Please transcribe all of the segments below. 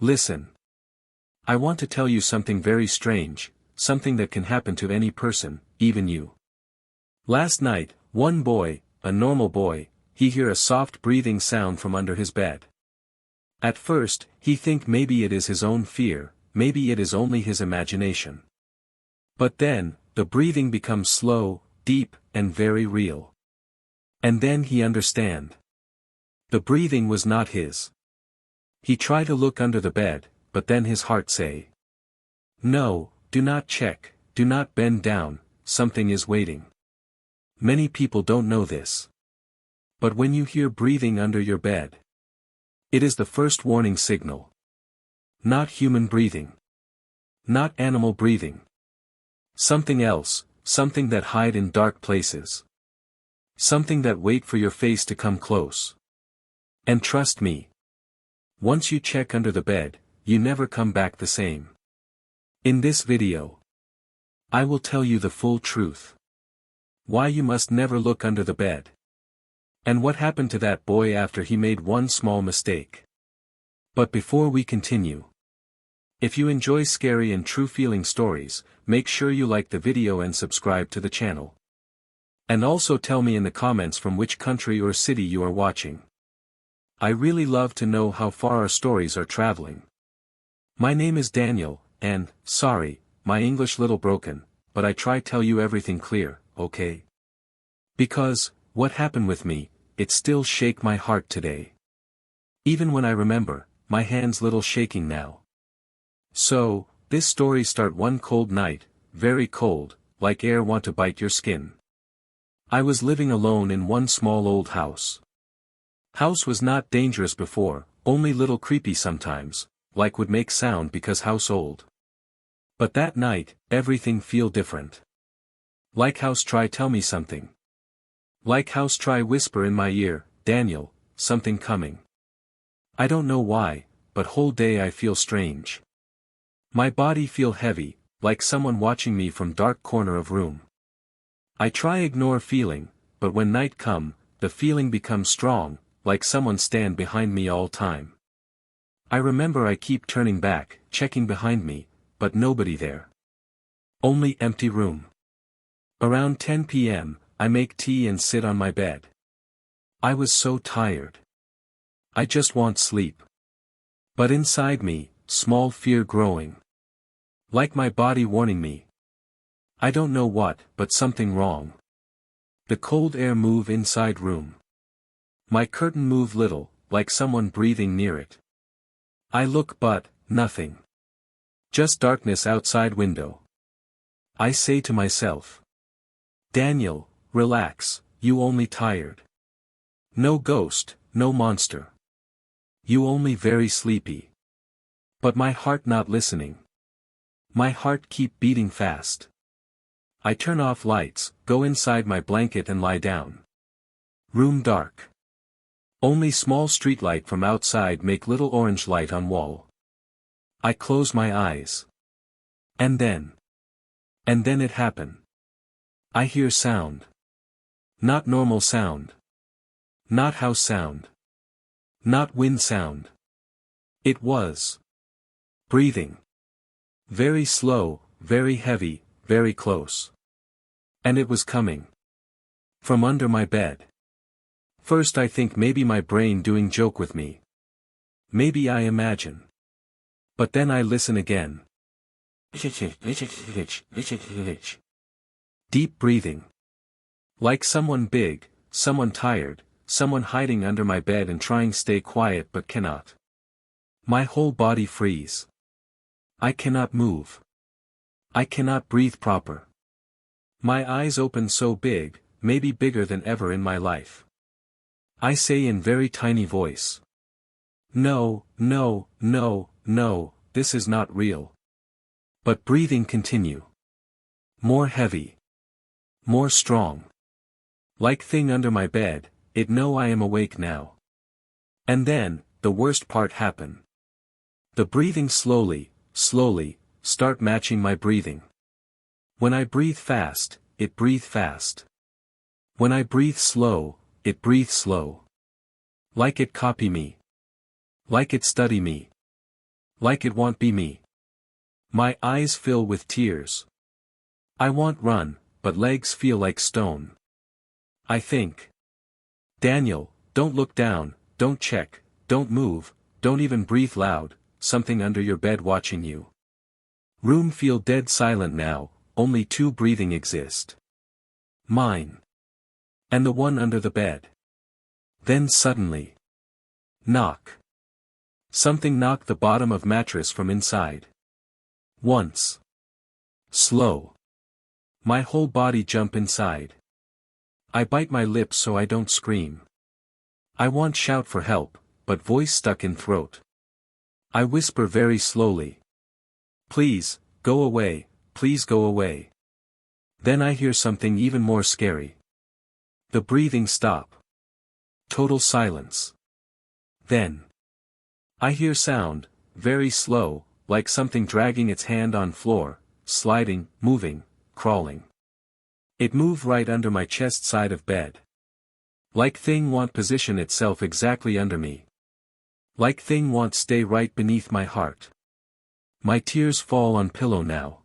Listen. I want to tell you something very strange, something that can happen to any person, even you. Last night, one boy, a normal boy, he hear a soft breathing sound from under his bed. At first, he think maybe it is his own fear, maybe it is only his imagination. But then, the breathing becomes slow, deep, and very real. And then he understand. The breathing was not his. He try to look under the bed, but then his heart say, "No, do not check, do not bend down, something is waiting." Many people don't know this. But when you hear breathing under your bed, it is the first warning signal. Not human breathing. Not animal breathing. Something else, something that hide in dark places. Something that wait for your face to come close. And trust me. Once you check under the bed, you never come back the same. In this video, I will tell you the full truth. Why you must never look under the bed. And what happened to that boy after he made one small mistake. But before we continue, if you enjoy scary and true feeling stories, make sure you like the video and subscribe to the channel. And also tell me in the comments from which country or city you are watching. I really love to know how far our stories are traveling. My name is Daniel, and, sorry, my English little broken, but I try tell you everything clear, okay? Because, what happened with me, it still shake my heart today. Even when I remember, my hands little shaking now. So, this story start one cold night, very cold, like air want to bite your skin. I was living alone in one small old house. House was not dangerous before, only little creepy sometimes, like would make sound because house old. But that night, everything feel different. Like house try tell me something. Like house try whisper in my ear, "Daniel, something coming." I don't know why, but whole day I feel strange. My body feel heavy, like someone watching me from dark corner of room. I try ignore feeling, but when night come, the feeling becomes strong, like someone stand behind me all time. I remember I keep turning back, checking behind me, but nobody there. Only empty room. Around 10 p.m., I make tea and sit on my bed. I was so tired. I just want sleep. But inside me, small fear growing. Like my body warning me. I don't know what, but something wrong. The cold air move inside room. My curtain move little, like someone breathing near it. I look but, nothing. Just darkness outside window. I say to myself, "Daniel, relax, you only tired. No ghost, no monster. You only very sleepy." But my heart not listening. My heart keep beating fast. I turn off lights, go inside my blanket and lie down. Room dark. Only small street light from outside make little orange light on wall. I close my eyes. And then it happen. I hear sound. Not normal sound. Not house sound. Not wind sound. It was breathing. Very slow, very heavy, very close. And it was coming from under my bed. First I think maybe my brain doing joke with me. Maybe I imagine. But then I listen again. Deep breathing. Like someone big, someone tired, someone hiding under my bed and trying stay quiet but cannot. My whole body freeze. I cannot move. I cannot breathe proper. My eyes open so big, maybe bigger than ever in my life. I say in very tiny voice. No, no, no, no, this is not real. But breathing continue. More heavy. More strong. Like thing under my bed, it know I am awake now. And then, the worst part happen. The breathing slowly, start matching my breathing. When I breathe fast, it breathe fast. When I breathe slow, it breathe slow. Like it copy me. Like it study me. Like it won't be me. My eyes fill with tears. I want run, but legs feel like stone. I think. Daniel, don't look down, don't check, don't move, don't even breathe loud, something under your bed watching you. Room feel dead silent now, only two breathing exist. Mine. And the one under the bed. Then suddenly. Knock. Something knocked the bottom of mattress from inside. Once. Slow. My whole body jump inside. I bite my lips so I don't scream. I want shout for help, but voice stuck in throat. I whisper very slowly. Please, go away, please go away. Then I hear something even more scary. The breathing stop. Total silence. Then. I hear sound, very slow, like something dragging its hand on floor, sliding, moving, crawling. It moved right under my chest side of bed. Like thing want position itself exactly under me. Like thing want stay right beneath my heart. My tears fall on pillow now.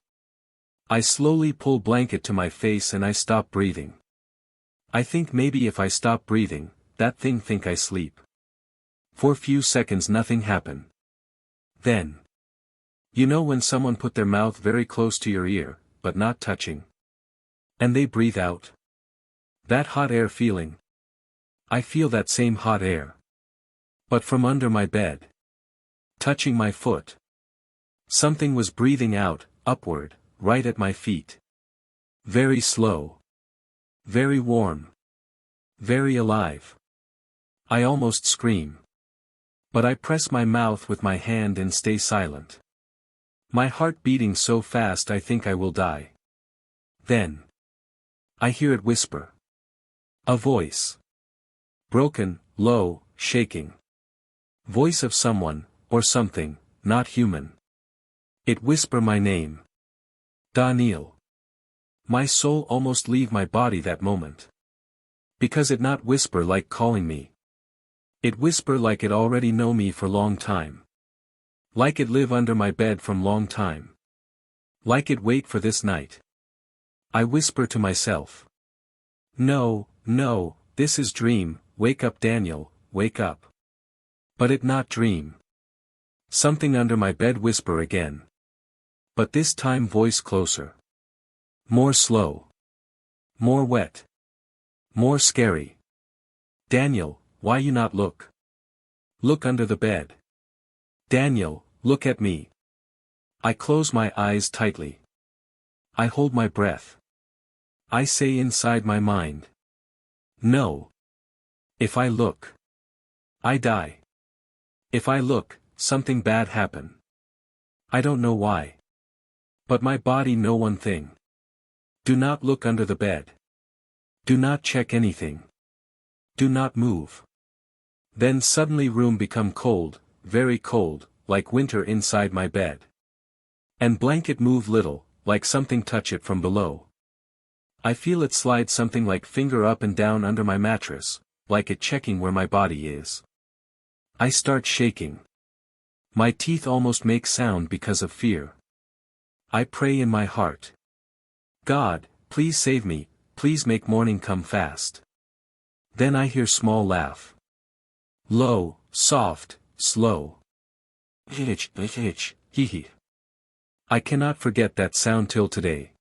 I slowly pull blanket to my face and I stop breathing. I think maybe if I stop breathing, that thing think I sleep. For few seconds nothing happen. Then. You know when someone put their mouth very close to your ear, but not touching. And they breathe out. That hot air feeling. I feel that same hot air. But from under my bed. Touching my foot. Something was breathing out, upward, right at my feet. Very slow. Very warm. Very alive. I almost scream. But I press my mouth with my hand and stay silent. My heart beating so fast I think I will die. Then. I hear it whisper. A voice. Broken, low, shaking. Voice of someone, or something, not human. It whisper my name. Daniel. My soul almost leave my body that moment. Because it not whisper like calling me. It whisper like it already know me for long time. Like it live under my bed from long time. Like it wait for this night. I whisper to myself. No, no, this is dream, wake up Daniel, wake up. But it not dream. Something under my bed whisper again. But this time voice closer. More slow. More wet. More scary. Daniel, why you not look? Look under the bed. Daniel, look at me. I close my eyes tightly. I hold my breath. I say inside my mind. No. If I look. I die. If I look, something bad happen. I don't know why. But my body know one thing. Do not look under the bed. Do not check anything. Do not move. Then suddenly room become cold, very cold, like winter inside my bed. And blanket move little, like something touch it from below. I feel it slide something like finger up and down under my mattress, like it checking where my body is. I start shaking. My teeth almost make sound because of fear. I pray in my heart. God, please save me, please make morning come fast. Then I hear small laugh. Low, soft, slow. Hitch, hitch, hee hee. I cannot forget that sound till today.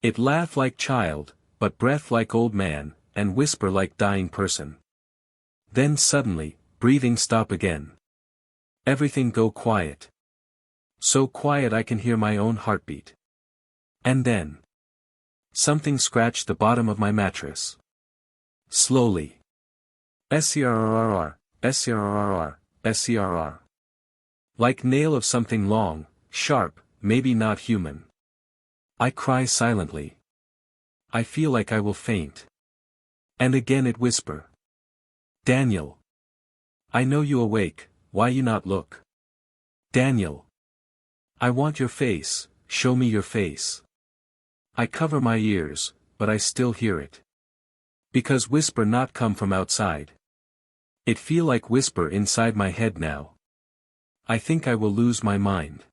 It laugh like child, but breath like old man, and whisper like dying person. Then suddenly, breathing stop again. Everything go quiet. So quiet I can hear my own heartbeat. And then. Something scratched the bottom of my mattress. Slowly. SCRRR, SCRRR, SCRR. Like nail of something long, sharp, maybe not human. I cry silently. I feel like I will faint. And again it whisper. Daniel. I know you awake, why you not look? Daniel. I want your face, show me your face. I cover my ears, but I still hear it. Because whisper not come from outside. It feel like whisper inside my head now. I think I will lose my mind.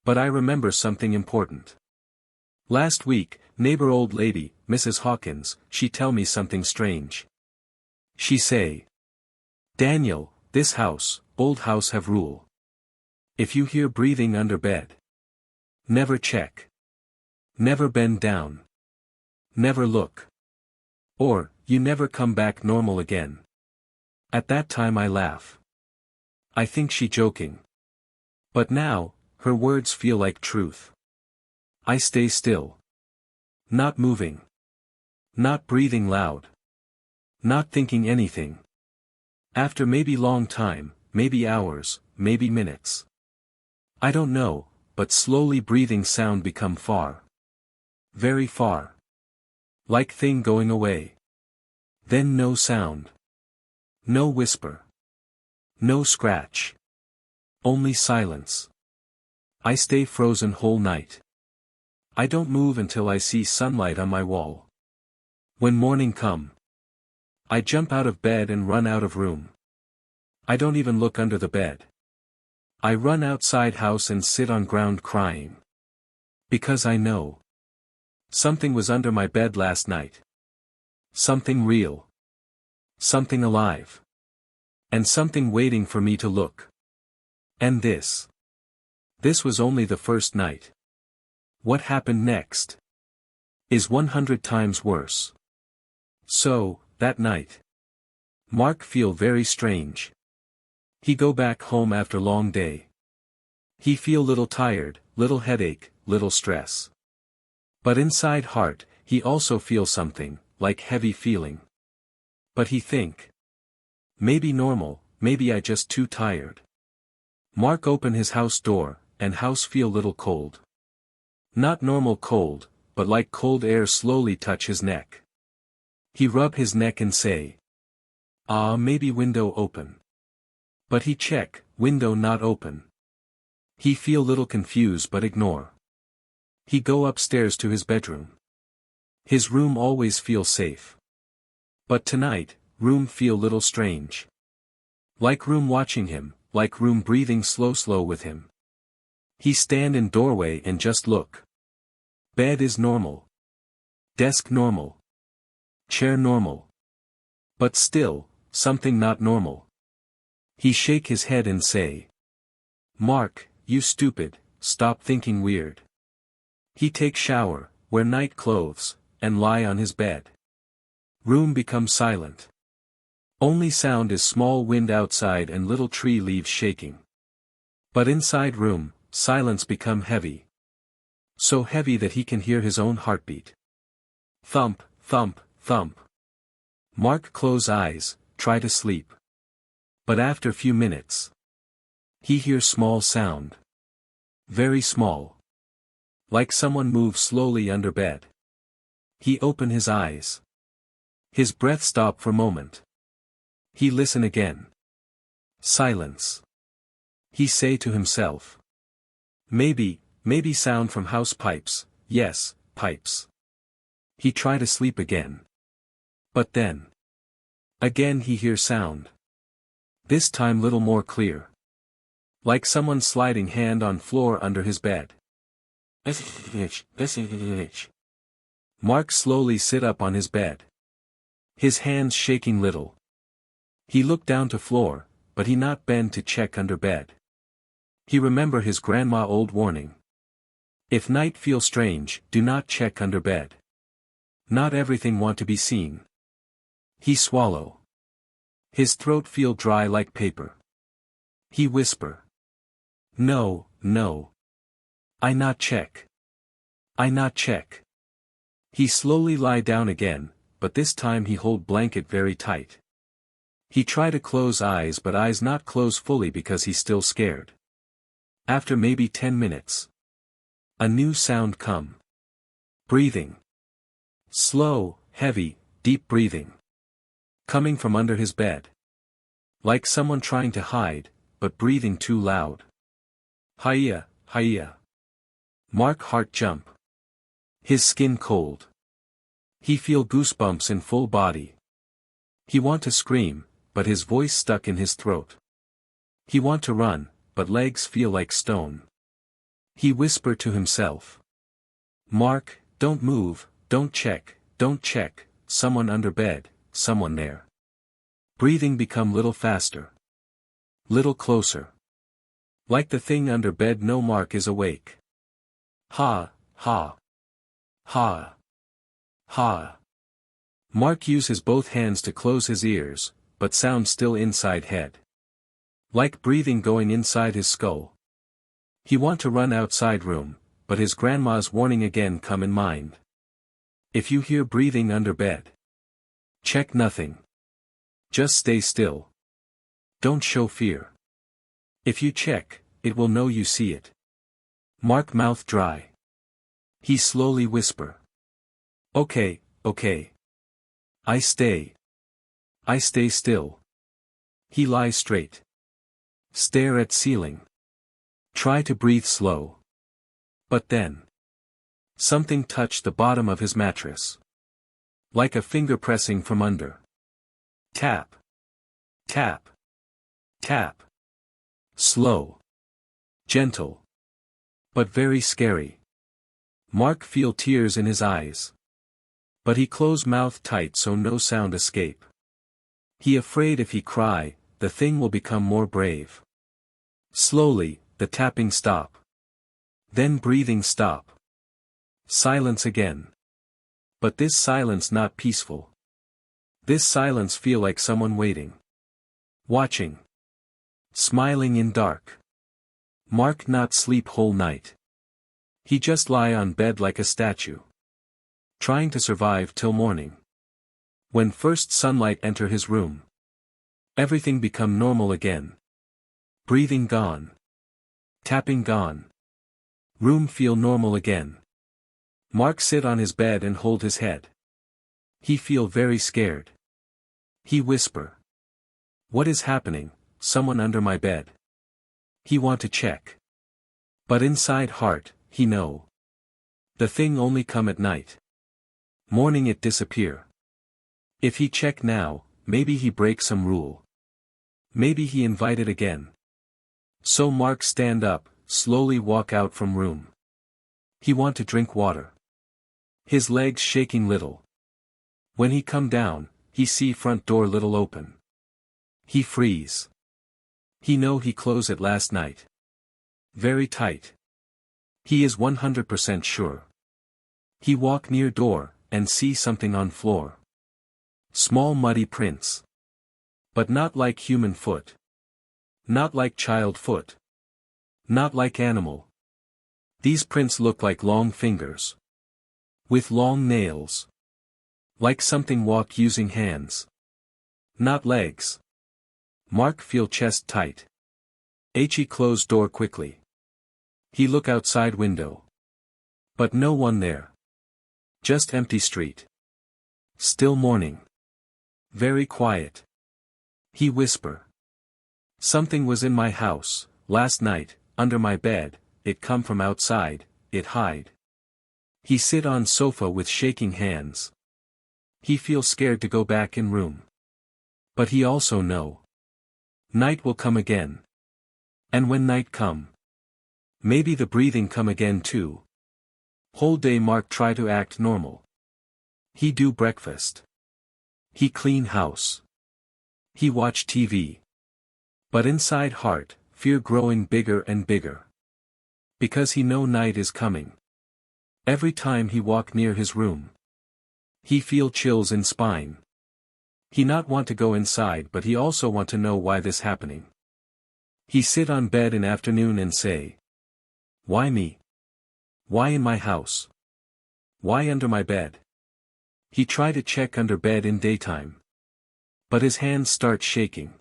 But I remember something important. Last week, neighbor old lady, Mrs. Hawkins, she tell me something strange. She say, Daniel, this house, old house have rule. If you hear breathing under bed, never check. Never bend down. Never look. Or, you never come back normal again. At that time I laugh. I think she joking. But now, her words feel like truth. I stay still. Not moving. Not breathing loud. Not thinking anything. After maybe long time, maybe hours, maybe minutes. I don't know, but slowly breathing sound become far. Very far. Like thing going away. Then no sound. No whisper. No scratch. Only silence. I stay frozen whole night. I don't move until I see sunlight on my wall. When morning come, I jump out of bed and run out of room. I don't even look under the bed. I run outside house and sit on ground crying. Because I know. Something was under my bed last night. Something real. Something alive. And something waiting for me to look. And this. This was only the first night. What happened next is 100 times worse. So, that night, Mark feel very strange. He go back home after long day. He feel little tired, little headache, little stress. But inside heart, he also feel something, like heavy feeling. But he think. Maybe normal, maybe I just too tired. Mark open his house door, and house feel little cold. Not normal cold, but like cold air slowly touch his neck. He rub his neck and say, ah, maybe window open. But he check, window not open. He feel little confused but ignore. He go upstairs to his bedroom. His room always feel safe. But tonight, room feel little strange. Like room watching him, like room breathing slow with him. He stand in doorway and just look. Bed is normal. Desk normal. Chair normal. But still, something not normal. He shake his head and say, Mark, you stupid, stop thinking weird. He take shower, wear night clothes, and lie on his bed. Room becomes silent. Only sound is small wind outside and little tree leaves shaking. But inside room, silence become heavy. So heavy that he can hear his own heartbeat. Thump, thump, thump. Mark close eyes, try to sleep. But after few minutes, he hears small sound. Very small. Like someone moves slowly under bed. He open his eyes. His breath stop for moment. He listen again. Silence. He say to himself. Maybe sound from house pipes, yes, pipes. He try to sleep again. But then. Again he hear sound. This time little more clear. Like someone sliding hand on floor under his bed. Mark slowly sit up on his bed. His hands shaking little. He look down to floor, but he not bend to check under bed. He remember his grandma old warning. If night feel strange, do not check under bed. Not everything want to be seen. He swallow. His throat feel dry like paper. He whisper. No. I not check. I not check. He slowly lie down again, but this time he hold blanket very tight. He try to close eyes but eyes not close fully because he's still scared. After maybe 10 minutes. A new sound come. Breathing. Slow, heavy, deep breathing. Coming from under his bed. Like someone trying to hide, but breathing too loud. Hiya. Mark heart jump. His skin cold. He feel goosebumps in full body. He want to scream, but his voice stuck in his throat. He want to run, but legs feel like stone. He whispered to himself. Mark, don't move, don't check, someone under bed, someone there. Breathing become little faster. Little closer. Like the thing under bed, no, Mark is awake. Ha, ha. Ha. Ha. Mark uses both hands to close his ears, but sound still inside head. Like breathing going inside his skull. He want to run outside room, but his grandma's warning again come in mind. If you hear breathing under bed, check nothing. Just stay still. Don't show fear. If you check, it will know you see it. Mark mouth dry. He slowly whisper. Okay, okay. I stay still. He lie straight. Stare at ceiling. Try to breathe slow. But then, something touched the bottom of his mattress. Like a finger pressing from under. Tap. Tap. Tap. Slow. Gentle. But very scary. Mark feel tears in his eyes. But he close mouth tight so no sound escape. He afraid if he cry, the thing will become more brave. Slowly, the tapping stop. Then breathing stop. Silence again. But this silence not peaceful. This silence feel like someone waiting. Watching. Smiling in dark. Mark not sleep whole night. He just lie on bed like a statue. Trying to survive till morning. When first sunlight enter his room. Everything become normal again. Breathing gone. Tapping gone. Room feel normal again. Mark sit on his bed and hold his head. He feel very scared. He whisper. What is happening? Someone under my bed. He want to check. But inside heart, he know. The thing only come at night. Morning it disappear. If he check now, maybe he break some rule. Maybe he invite it again. So Mark stand up, slowly walk out from room. He want to drink water. His legs shaking little. When he come down, he see front door little open. He freeze. He know he close it last night. Very tight. He is 100% sure. He walk near door, and see something on floor. Small muddy prints. But not like human foot. Not like child foot. Not like animal. These prints look like long fingers. With long nails. Like something walk using hands. Not legs. Mark feel chest tight. He close door quickly. He look outside window. But no one there. Just empty street. Still morning. Very quiet. He whisper. Something was in my house, last night, under my bed, it come from outside, it hide. He sit on sofa with shaking hands. He feel scared to go back in room. But he also know. Night will come again. And when night come. Maybe the breathing come again too. Whole day Mark try to act normal. He do breakfast. He clean house. He watch TV. But inside heart, fear growing bigger and bigger. Because he know night is coming. Every time he walk near his room. He feel chills in spine. He not want to go inside but he also want to know why this happening. He sit on bed in afternoon and say. Why me? Why in my house? Why under my bed? He try to check under bed in daytime. But his hands start shaking.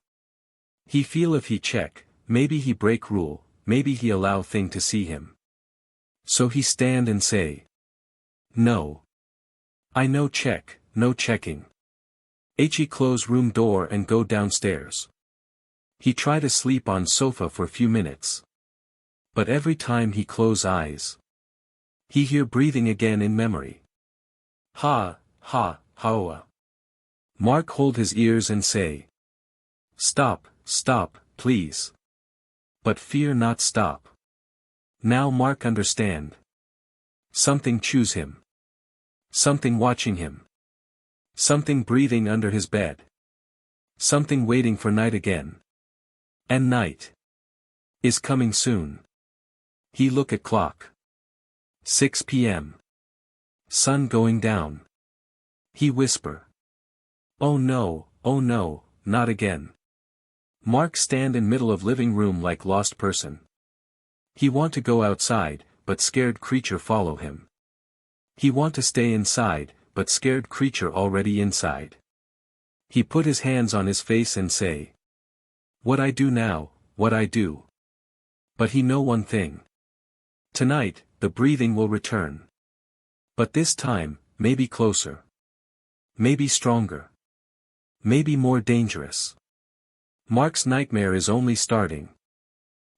He feel if he check, maybe he break rule, maybe he allow thing to see him. So he stand and say. No. I no check, no checking. He close room door and go downstairs. He try to sleep on sofa for few minutes. But every time he close eyes. He hear breathing again in memory. Ha, ha, hoa. Mark hold his ears and say. Stop, stop, please. But fear not stop. Now Mark understand. Something choose him. Something watching him. Something breathing under his bed. Something waiting for night again. And night is coming soon. He look at clock. 6 p.m. Sun going down. He whisper. Oh no, not again. Mark stand in middle of living room like lost person. He want to go outside, but scared creature follow him. He want to stay inside, but scared creature already inside. He put his hands on his face and say. What I do now, what I do. But he know one thing. Tonight, the breathing will return. But this time, maybe closer. Maybe stronger. Maybe more dangerous. Mark's nightmare is only starting.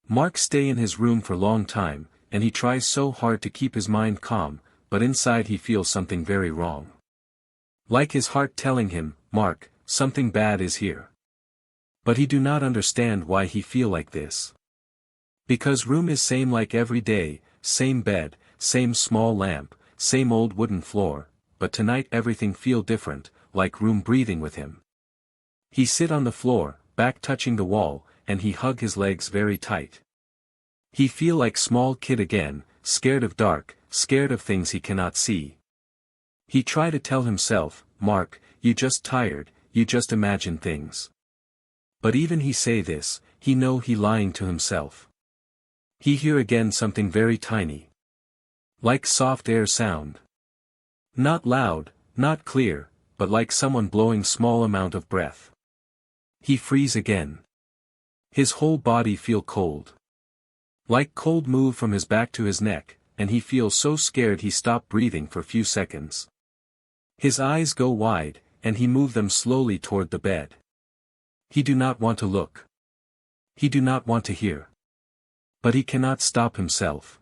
Mark stay in his room for long time, and he tries so hard to keep his mind calm, but inside he feels something very wrong. Like his heart telling him, Mark, something bad is here. But he do not understand why he feel like this. Because room is same like every day, same bed, same small lamp, same old wooden floor, but tonight everything feel different, like room breathing with him. He sit on the floor, back touching the wall, and he hug his legs very tight. He feel like small kid again, scared of dark, scared of things he cannot see. He try to tell himself, Mark, you just tired, you just imagine things. But even he say this, he know he lying to himself. He hear again something very tiny. Like soft air sound. Not loud, not clear, but like someone blowing small amount of breath. He freeze again. His whole body feel cold. Like cold move from his back to his neck, and he feels so scared he stop breathing for few seconds. His eyes go wide, and he move them slowly toward the bed. He do not want to look. He do not want to hear. But he cannot stop himself.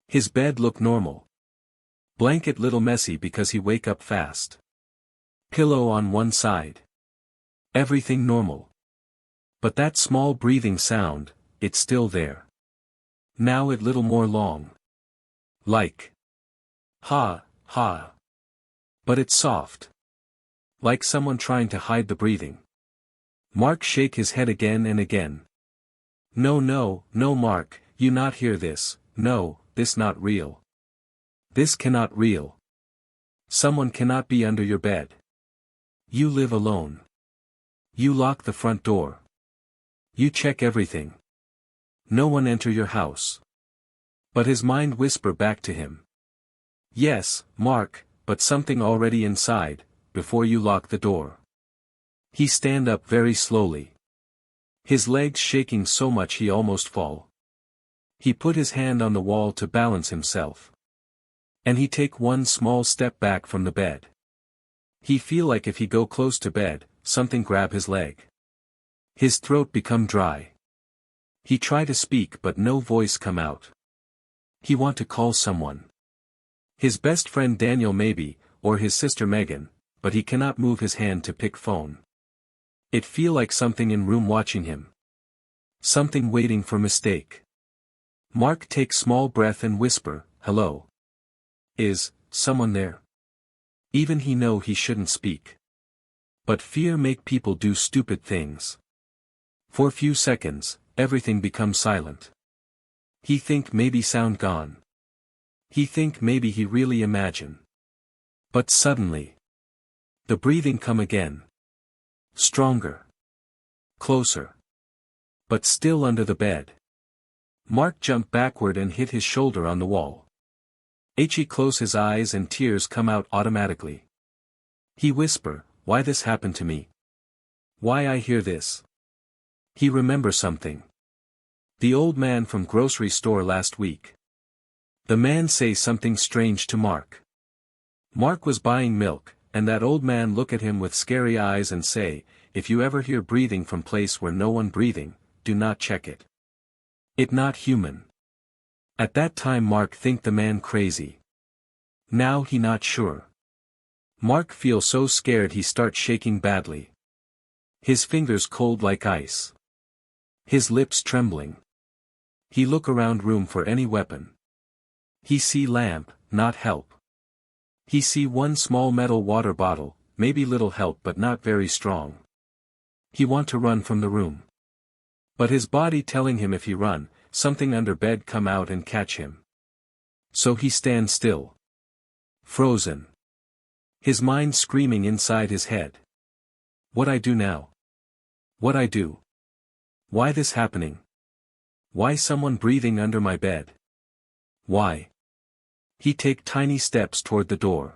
His bed look normal. Blanket little messy because he wake up fast. Pillow on one side. Everything normal. But that small breathing sound, it's still there. Now it little more long. Like. Ha, ha. But it's soft. Like someone trying to hide the breathing. Mark shake his head again and again. No, Mark, you not hear this, no, this not real. This cannot real. Someone cannot be under your bed. You live alone. You lock the front door. You check everything. No one enter your house. But his mind whisper back to him. Yes, Mark, but something already inside, before you lock the door. He stand up very slowly. His legs shaking so much he almost fall. He put his hand on the wall to balance himself. And he take one small step back from the bed. He feel like if he go close to bed, something grab his leg. His throat become dry. He try to speak but no voice come out. He want to call someone. His best friend Daniel maybe, or his sister Megan, but he cannot move his hand to pick phone. It feel like something in room watching him. Something waiting for mistake. Mark take small breath and whisper, hello. Is someone there? Even he know he shouldn't speak. But fear make people do stupid things. For few seconds, everything becomes silent. He think maybe sound gone. He think maybe he really imagine. But suddenly. The breathing come again. Stronger. Closer. But still under the bed. Mark jumped backward and hit his shoulder on the wall. He close his eyes and tears come out automatically. He whisper, why this happened to me? Why I hear this? He remember something. The old man from grocery store last week. The man say something strange to Mark. Mark was buying milk, and that old man look at him with scary eyes and say, if you ever hear breathing from place where no one breathing, do not check it. It not human. At that time Mark think the man crazy. Now he not sure. Mark feel so scared he start shaking badly. His fingers cold like ice. His lips trembling. He look around room for any weapon. He see lamp, not help. He see one small metal water bottle, maybe little help but not very strong. He want to run from the room. But his body telling him if he run, something under bed come out and catch him. So he stand still. Frozen. His mind screaming inside his head. What I do now? What I do? Why this happening? Why someone breathing under my bed? Why? He take tiny steps toward the door.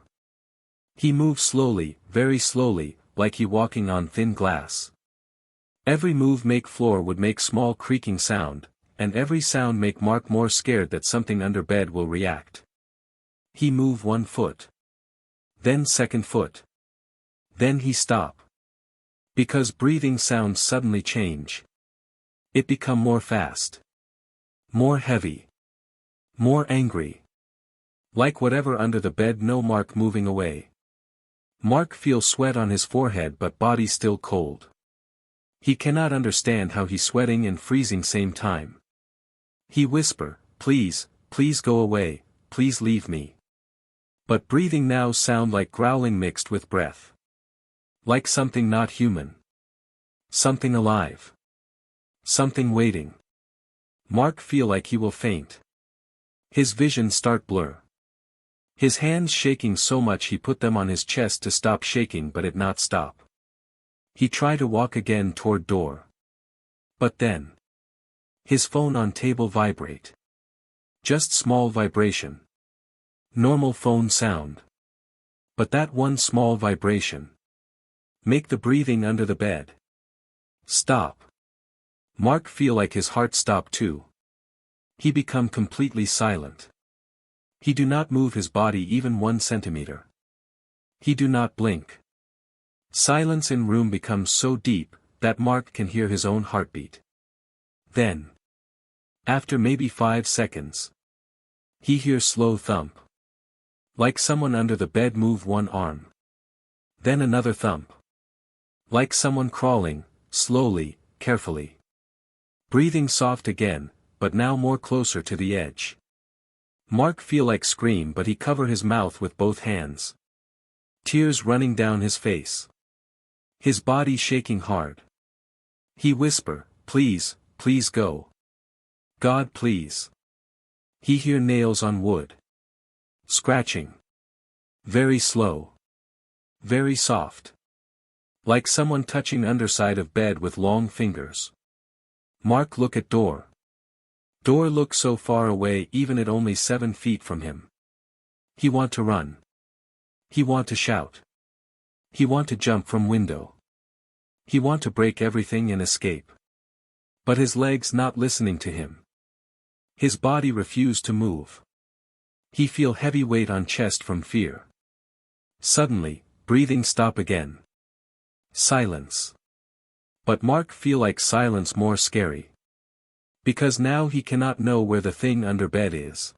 He move slowly, very slowly, like he walking on thin glass. Every move make floor would make small creaking sound, and every sound make Mark more scared that something under bed will react. He move one foot. Then second foot. Then he stop. Because breathing sounds suddenly change. It become more fast. More heavy. More angry. Like whatever under the bed no Mark moving away. Mark feel sweat on his forehead but body still cold. He cannot understand how he sweating and freezing same time. He whisper, please, please go away, please leave me. But breathing now sound like growling mixed with breath. Like something not human. Something alive. Something waiting. Mark feel like he will faint. His vision start blur. His hands shaking so much he put them on his chest to stop shaking but it not stop. He try to walk again toward door. But then. His phone on table vibrate. Just small vibration. Normal phone sound. But that one small vibration. Make the breathing under the bed. Stop. Mark feel like his heart stop too. He become completely silent. He do not move his body even 1 centimeter. He do not blink. Silence in room becomes so deep, that Mark can hear his own heartbeat. Then. After maybe 5 seconds. He hears slow thump. Like someone under the bed move one arm. Then another thump. Like someone crawling, slowly, carefully. Breathing soft again, but now more closer to the edge. Mark feel like scream but he cover his mouth with both hands. Tears running down his face. His body shaking hard. He whisper, please, please go. God please. He hear nails on wood. Scratching. Very slow. Very soft. Like someone touching underside of bed with long fingers. Mark look at door. Door look so far away even at only 7 feet from him. He want to run. He want to shout. He want to jump from window. He want to break everything and escape. But his legs not listening to him. His body refused to move. He feel heavy weight on chest from fear. Suddenly, breathing stop again. Silence. But Mark feel like silence more scary. Because now he cannot know where the thing under bed is.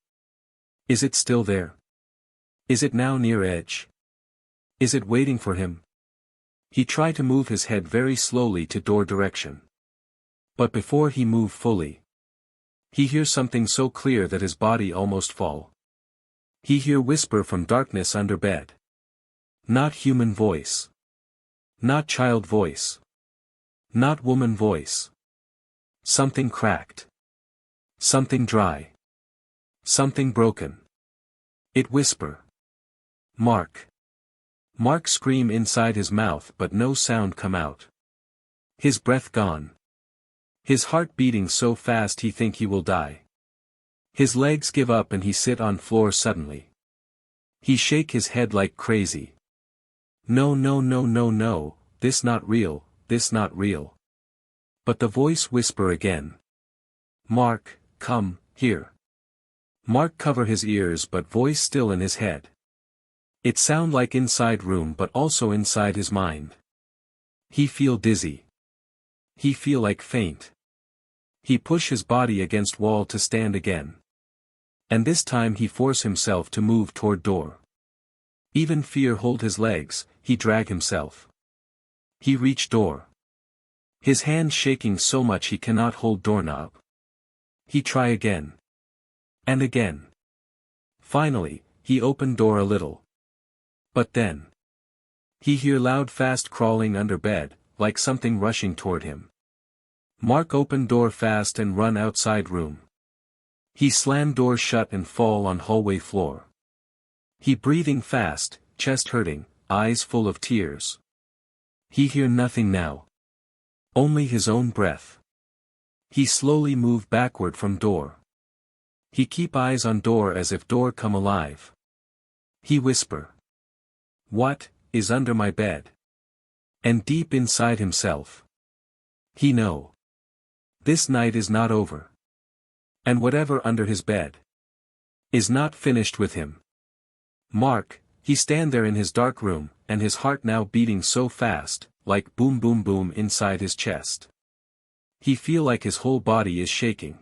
Is it still there? Is it now near edge? Is it waiting for him? He tried to move his head very slowly to door direction. But before he moved fully, he hears something so clear that his body almost fall. He hear whisper from darkness under bed. Not human voice. Not child voice. Not woman voice. Something cracked. Something dry. Something broken. It whisper. Mark. Mark scream inside his mouth but no sound come out. His breath gone. His heart beating so fast he think he will die. His legs give up and he sit on floor suddenly. He shake his head like crazy. No no no no no, this not real, this not real. But the voice whisper again. Mark, come, here. Mark cover his ears but voice still in his head. It sound like inside room but also inside his mind. He feel dizzy. He feel like faint. He push his body against wall to stand again. And this time he force himself to move toward door. Even fear hold his legs, he drag himself. He reach door. His hand shaking so much he cannot hold doorknob. He try again. And again. Finally, he opened door a little. But then. He hear loud fast crawling under bed, like something rushing toward him. Mark open door fast and run outside room. He slam door shut and fall on hallway floor. He breathing fast, chest hurting, eyes full of tears. He hear nothing now. Only his own breath. He slowly move backward from door. He keep eyes on door as if door come alive. He whisper. What is under my bed? And deep inside himself. He know. This night is not over. And whatever under his bed is not finished with him. Mark, he stand there in his dark room, and his heart now beating so fast, like boom boom boom inside his chest. He feel like his whole body is shaking.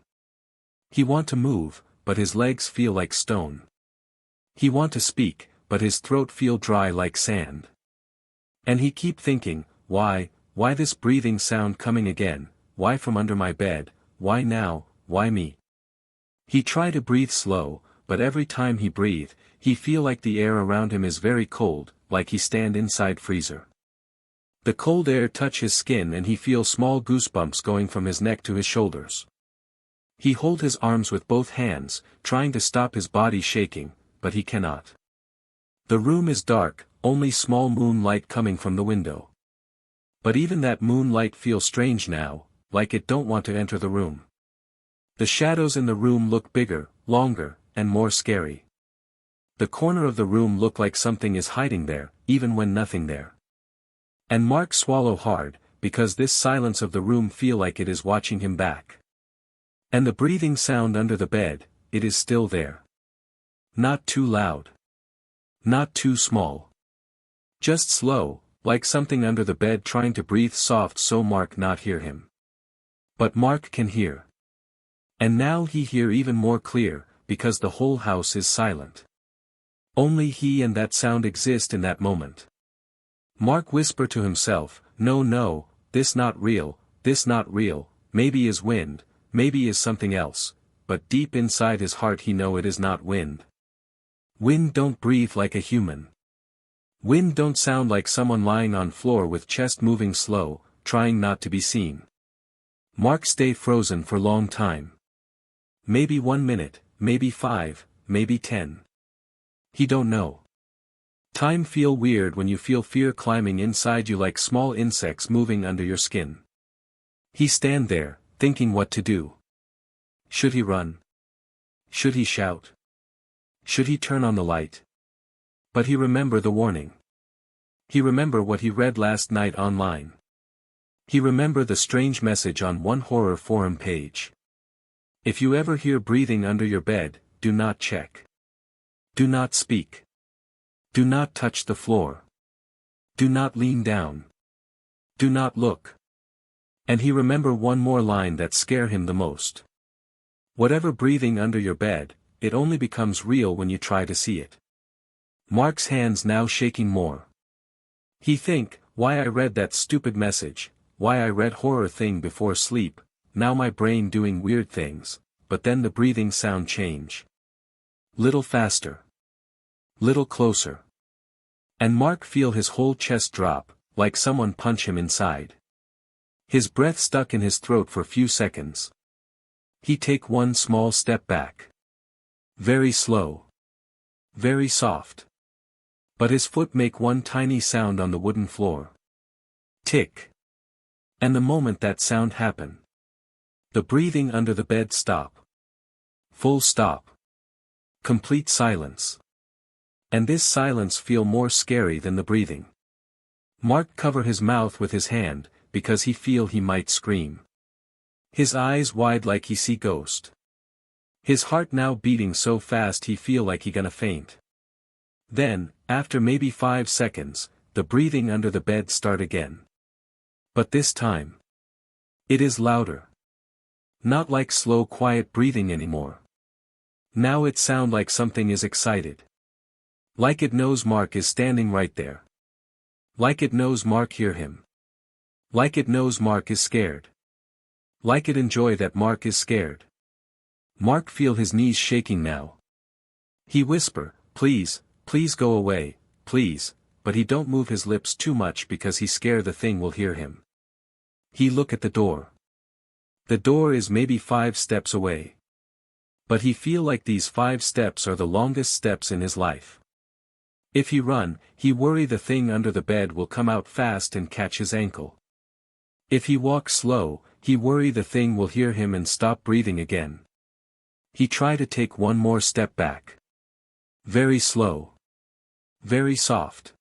He want to move, but his legs feel like stone. He want to speak, but his throat feel dry like sand. And he keep thinking, why this breathing sound coming again, why from under my bed, why now, why me? He try to breathe slow, but every time he breathe, he feel like the air around him is very cold, like he stand inside freezer. The cold air touch his skin and he feel small goosebumps going from his neck to his shoulders. He hold his arms with both hands, trying to stop his body shaking, but he cannot. The room is dark, only small moonlight coming from the window. But even that moonlight feels strange now, like it don't want to enter the room. The shadows in the room look bigger, longer, and more scary. The corner of the room look like something is hiding there, even when nothing there. And Mark swallow hard, because this silence of the room feel like it is watching him back. And the breathing sound under the bed, it is still there. Not too loud. Not too small. Just slow, like something under the bed trying to breathe soft so Mark not hear him. But Mark can hear. And now he hear even more clear, because the whole house is silent. Only he and that sound exist in that moment. Mark whisper to himself, no, this not real, maybe is wind, maybe is something else, but deep inside his heart he know it is not wind. Wind don't breathe like a human. Wind don't sound like someone lying on floor with chest moving slow, trying not to be seen. Mark stay frozen for long time. Maybe 1 minute, maybe 5, maybe 10. He don't know. Time feel weird when you feel fear climbing inside you like small insects moving under your skin. He stand there, thinking what to do. Should he run? Should he shout? Should he turn on the light? But he remember the warning. He remember what he read last night online. He remember the strange message on one horror forum page. If you ever hear breathing under your bed, do not check. Do not speak. Do not touch the floor. Do not lean down. Do not look. And he remember one more line that scare him the most. Whatever breathing under your bed, it only becomes real when you try to see it. Mark's hands now shaking more. He think, why I read that stupid message, why I read horror thing before sleep, now my brain doing weird things, but then the breathing sound change. Little faster. Little closer. And Mark feel his whole chest drop, like someone punch him inside. His breath stuck in his throat for few seconds. He take one small step back. Very slow. Very soft. But his foot make one tiny sound on the wooden floor. Tick. And the moment that sound happen, the breathing under the bed stop. Full stop. Complete silence. And this silence feel more scary than the breathing. Mark cover his mouth with his hand, because he feel he might scream. His eyes wide like he see ghost. His heart now beating so fast he feel like he gonna faint. Then, after maybe 5 seconds, the breathing under the bed start again. But this time, it is louder. Not like slow quiet breathing anymore. Now it sound like something is excited. Like it knows Mark is standing right there. Like it knows Mark hear him. Like it knows Mark is scared. Like it enjoy that Mark is scared. Mark feel his knees shaking now. He whisper, "Please, please go away, please," but he don't move his lips too much because he scare the thing will hear him. He look at the door. The door is maybe 5 steps away. But he feel like these 5 steps are the longest steps in his life. If he run, he worry the thing under the bed will come out fast and catch his ankle. If he walk slow, he worry the thing will hear him and stop breathing again. He try to take one more step back. Very slow. Very soft.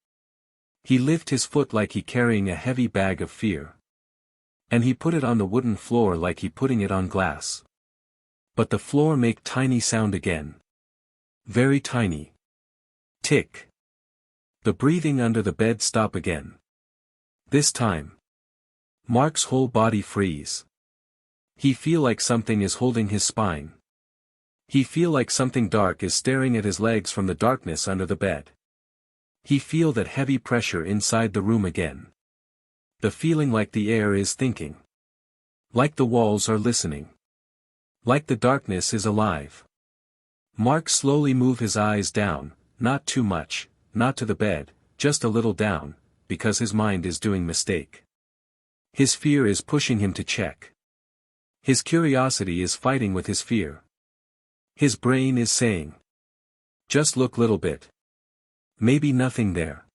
He lift his foot like he carrying a heavy bag of fear. And he put it on the wooden floor like he putting it on glass. But the floor make tiny sound again. Very tiny. Tick. The breathing under the bed stop again. This time, Mark's whole body freeze. He feel like something is holding his spine. He feel like something dark is staring at his legs from the darkness under the bed. He feel that heavy pressure inside the room again. The feeling like the air is thinking. Like the walls are listening. Like the darkness is alive. Mark slowly move his eyes down, not too much, not to the bed, just a little down, because his mind is doing mistake. His fear is pushing him to check. His curiosity is fighting with his fear. His brain is saying, "Just look little bit. Maybe nothing there."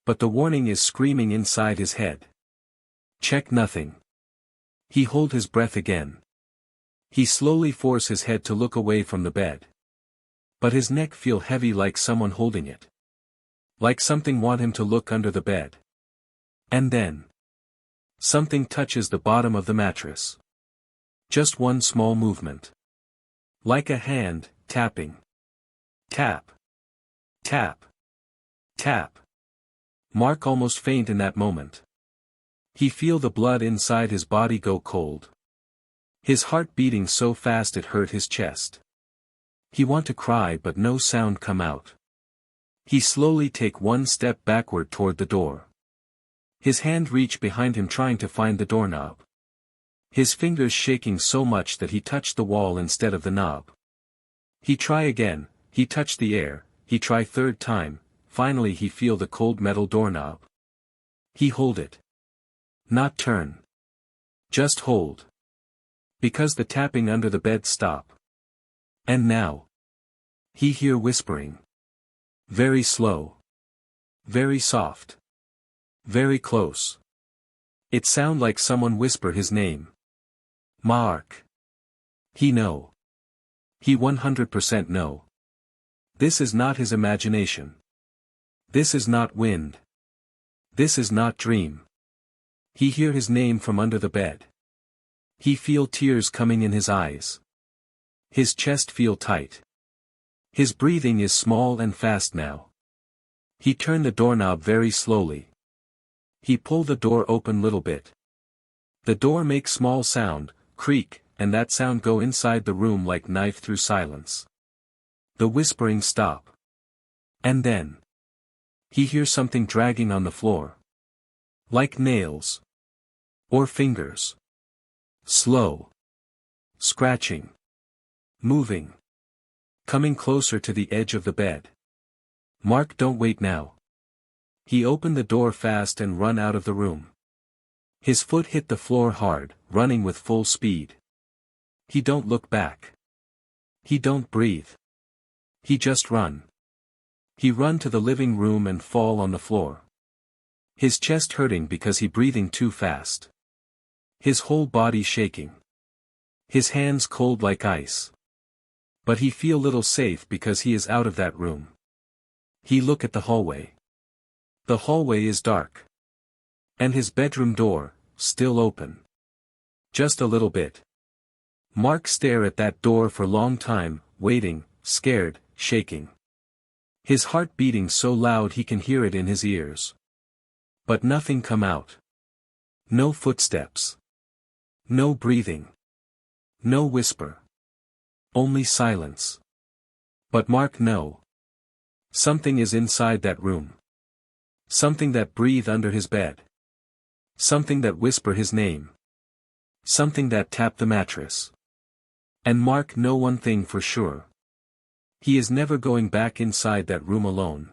But the warning is screaming inside his head. Check nothing. He hold his breath again. He slowly force his head to look away from the bed. But his neck feel heavy like someone holding it. Like something want him to look under the bed. And then, something touches the bottom of the mattress. Just one small movement. Like a hand, tapping. Tap. Tap. Tap. Mark almost faint in that moment. He feel the blood inside his body go cold. His heart beating so fast it hurt his chest. He want to cry but no sound come out. He slowly take one step backward toward the door. His hand reach behind him trying to find the doorknob. His fingers shaking so much that he touched the wall instead of the knob. He try again, he touch the air, he try third time, finally he feel the cold metal doorknob. He hold it. Not turn. Just hold. Because the tapping under the bed stop. And now, he hear whispering. Very slow. Very soft. Very close. It sound like someone whisper his name. Mark. He know. He 100% know. This is not his imagination. This is not wind. This is not dream. He hear his name from under the bed. He feel tears coming in his eyes. His chest feel tight. His breathing is small and fast now. He turn the doorknob very slowly. He pull the door open little bit. The door makes small sound, creak, and that sound go inside the room like knife through silence. The whispering stop. And then, he hears something dragging on the floor. Like nails. Or fingers. Slow. Scratching. Moving. Coming closer to the edge of the bed. Mark don't wait now. He opened the door fast and run out of the room. His foot hit the floor hard, running with full speed. He don't look back. He don't breathe. He just run. He run to the living room and fall on the floor. His chest hurting because he breathing too fast. His whole body shaking. His hands cold like ice. But he feel little safe because he is out of that room. He look at the hallway. The hallway is dark. And his bedroom door, still open. Just a little bit. Mark stare at that door for long time, waiting, scared, shaking. His heart beating so loud he can hear it in his ears. But nothing come out. No footsteps. No breathing. No whisper. Only silence. But Mark know. Something is inside that room. Something that breathe under his bed. Something that whisper his name. Something that tap the mattress. And Mark know one thing for sure. He is never going back inside that room alone.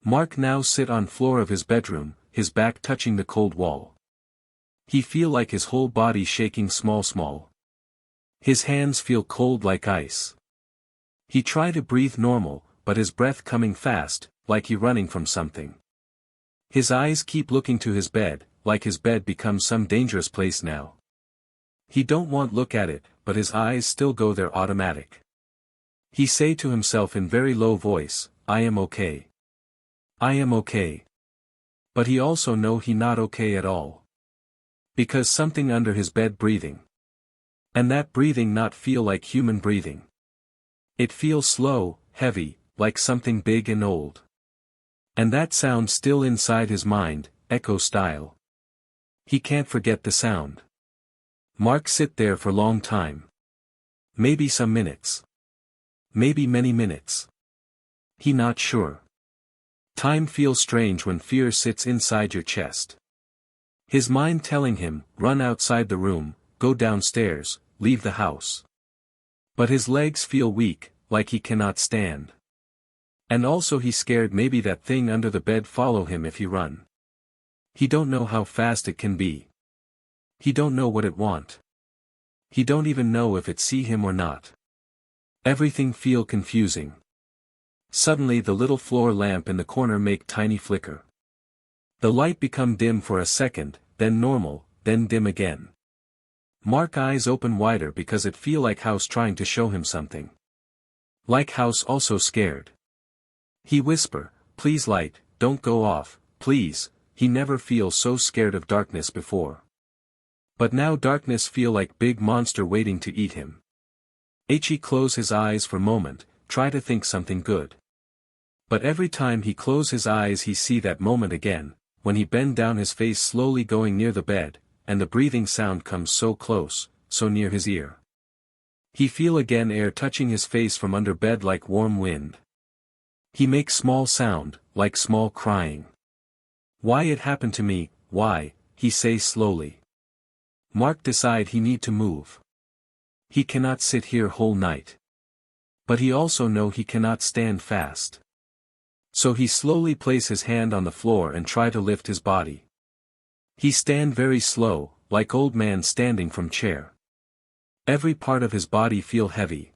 Mark now sit on floor of his bedroom, his back touching the cold wall. He feel like his whole body shaking small. His hands feel cold like ice. He try to breathe normal, but his breath coming fast, like he running from something. His eyes keep looking to his bed, like his bed becomes some dangerous place now. He don't want look at it, but his eyes still go there automatic. He say to himself in very low voice, I am okay. I am okay. But he also know he not okay at all. Because something under his bed breathing. And that breathing not feel like human breathing. It feels slow, heavy, like something big and old. And that sound still inside his mind, echo style. He can't forget the sound. Mark sit there for long time. Maybe some minutes. Maybe many minutes. He not sure. Time feels strange when fear sits inside your chest. His mind telling him, run outside the room, go downstairs, leave the house. But his legs feel weak, like he cannot stand. And also he scared maybe that thing under the bed follow him if he run. He don't know how fast it can be. He don't know what it want. He don't even know if it see him or not. Everything feel confusing. Suddenly the little floor lamp in the corner make tiny flicker. The light become dim for a second, then normal, then dim again. Mark eyes open wider because it feel like house trying to show him something. Like house also scared. He whisper, please light, don't go off, please. He never feel so scared of darkness before. But now darkness feel like big monster waiting to eat him. He close his eyes for moment, try to think something good. But every time he close his eyes he see that moment again, when he bend down his face slowly going near the bed, and the breathing sound comes so close, so near his ear. He feel again air touching his face from under bed like warm wind. He makes small sound, like small crying. Why it happened to me, why, he say slowly. Mark decide he need to move. He cannot sit here whole night. But he also know he cannot stand fast. So he slowly place his hand on the floor and try to lift his body. He stand very slow, like old man standing from chair. Every part of his body feel heavy.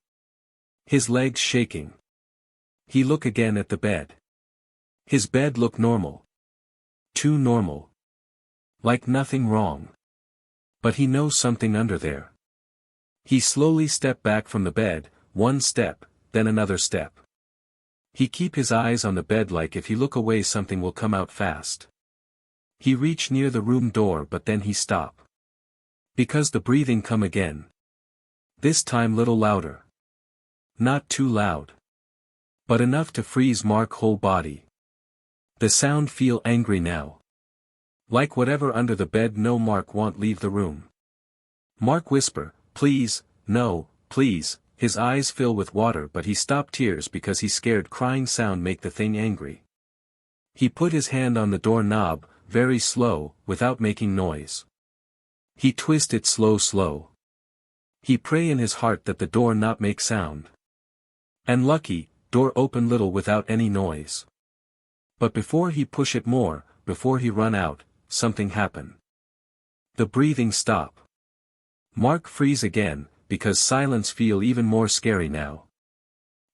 His legs shaking. He look again at the bed. His bed look normal. Too normal. Like nothing wrong. But he knows something under there. He slowly step back from the bed, one step, then another step. He keep his eyes on the bed like if he look away something will come out fast. He reach near the room door but then he stop. Because the breathing come again. This time little louder. Not too loud. But enough to freeze Mark whole body. The sound feel angry now. Like whatever under the bed no Mark won't leave the room. Mark whisper, please, no, please, his eyes fill with water but he stop tears because he scared crying sound make the thing angry. He put his hand on the door knob, very slow, without making noise. He twist it slow. He pray in his heart that the door not make sound. And lucky, door open little without any noise. But before he push it more, before he run out, something happen. The breathing stop. Mark freeze again, because silence feel even more scary now.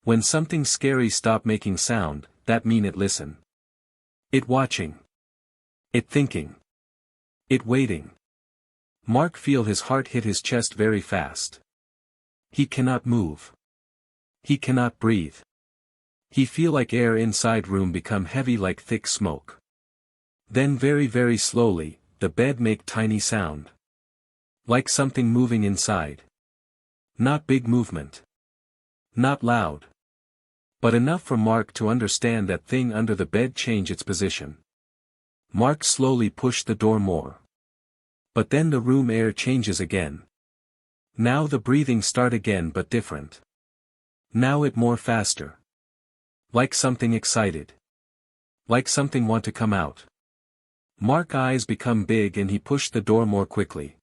When something scary stop making sound, that mean it listen. It watching. It thinking. It waiting. Mark feel his heart hit his chest very fast. He cannot move. He cannot breathe. He feel like air inside room become heavy like thick smoke. Then very slowly, the bed make tiny sound. Like something moving inside. Not big movement. Not loud. But enough for Mark to understand that thing under the bed change its position. Mark slowly pushed the door more. But then the room air changes again. Now the breathing start again but different. Now it more faster. Like something excited. Like something want to come out. Mark eyes become big and he pushed the door more quickly.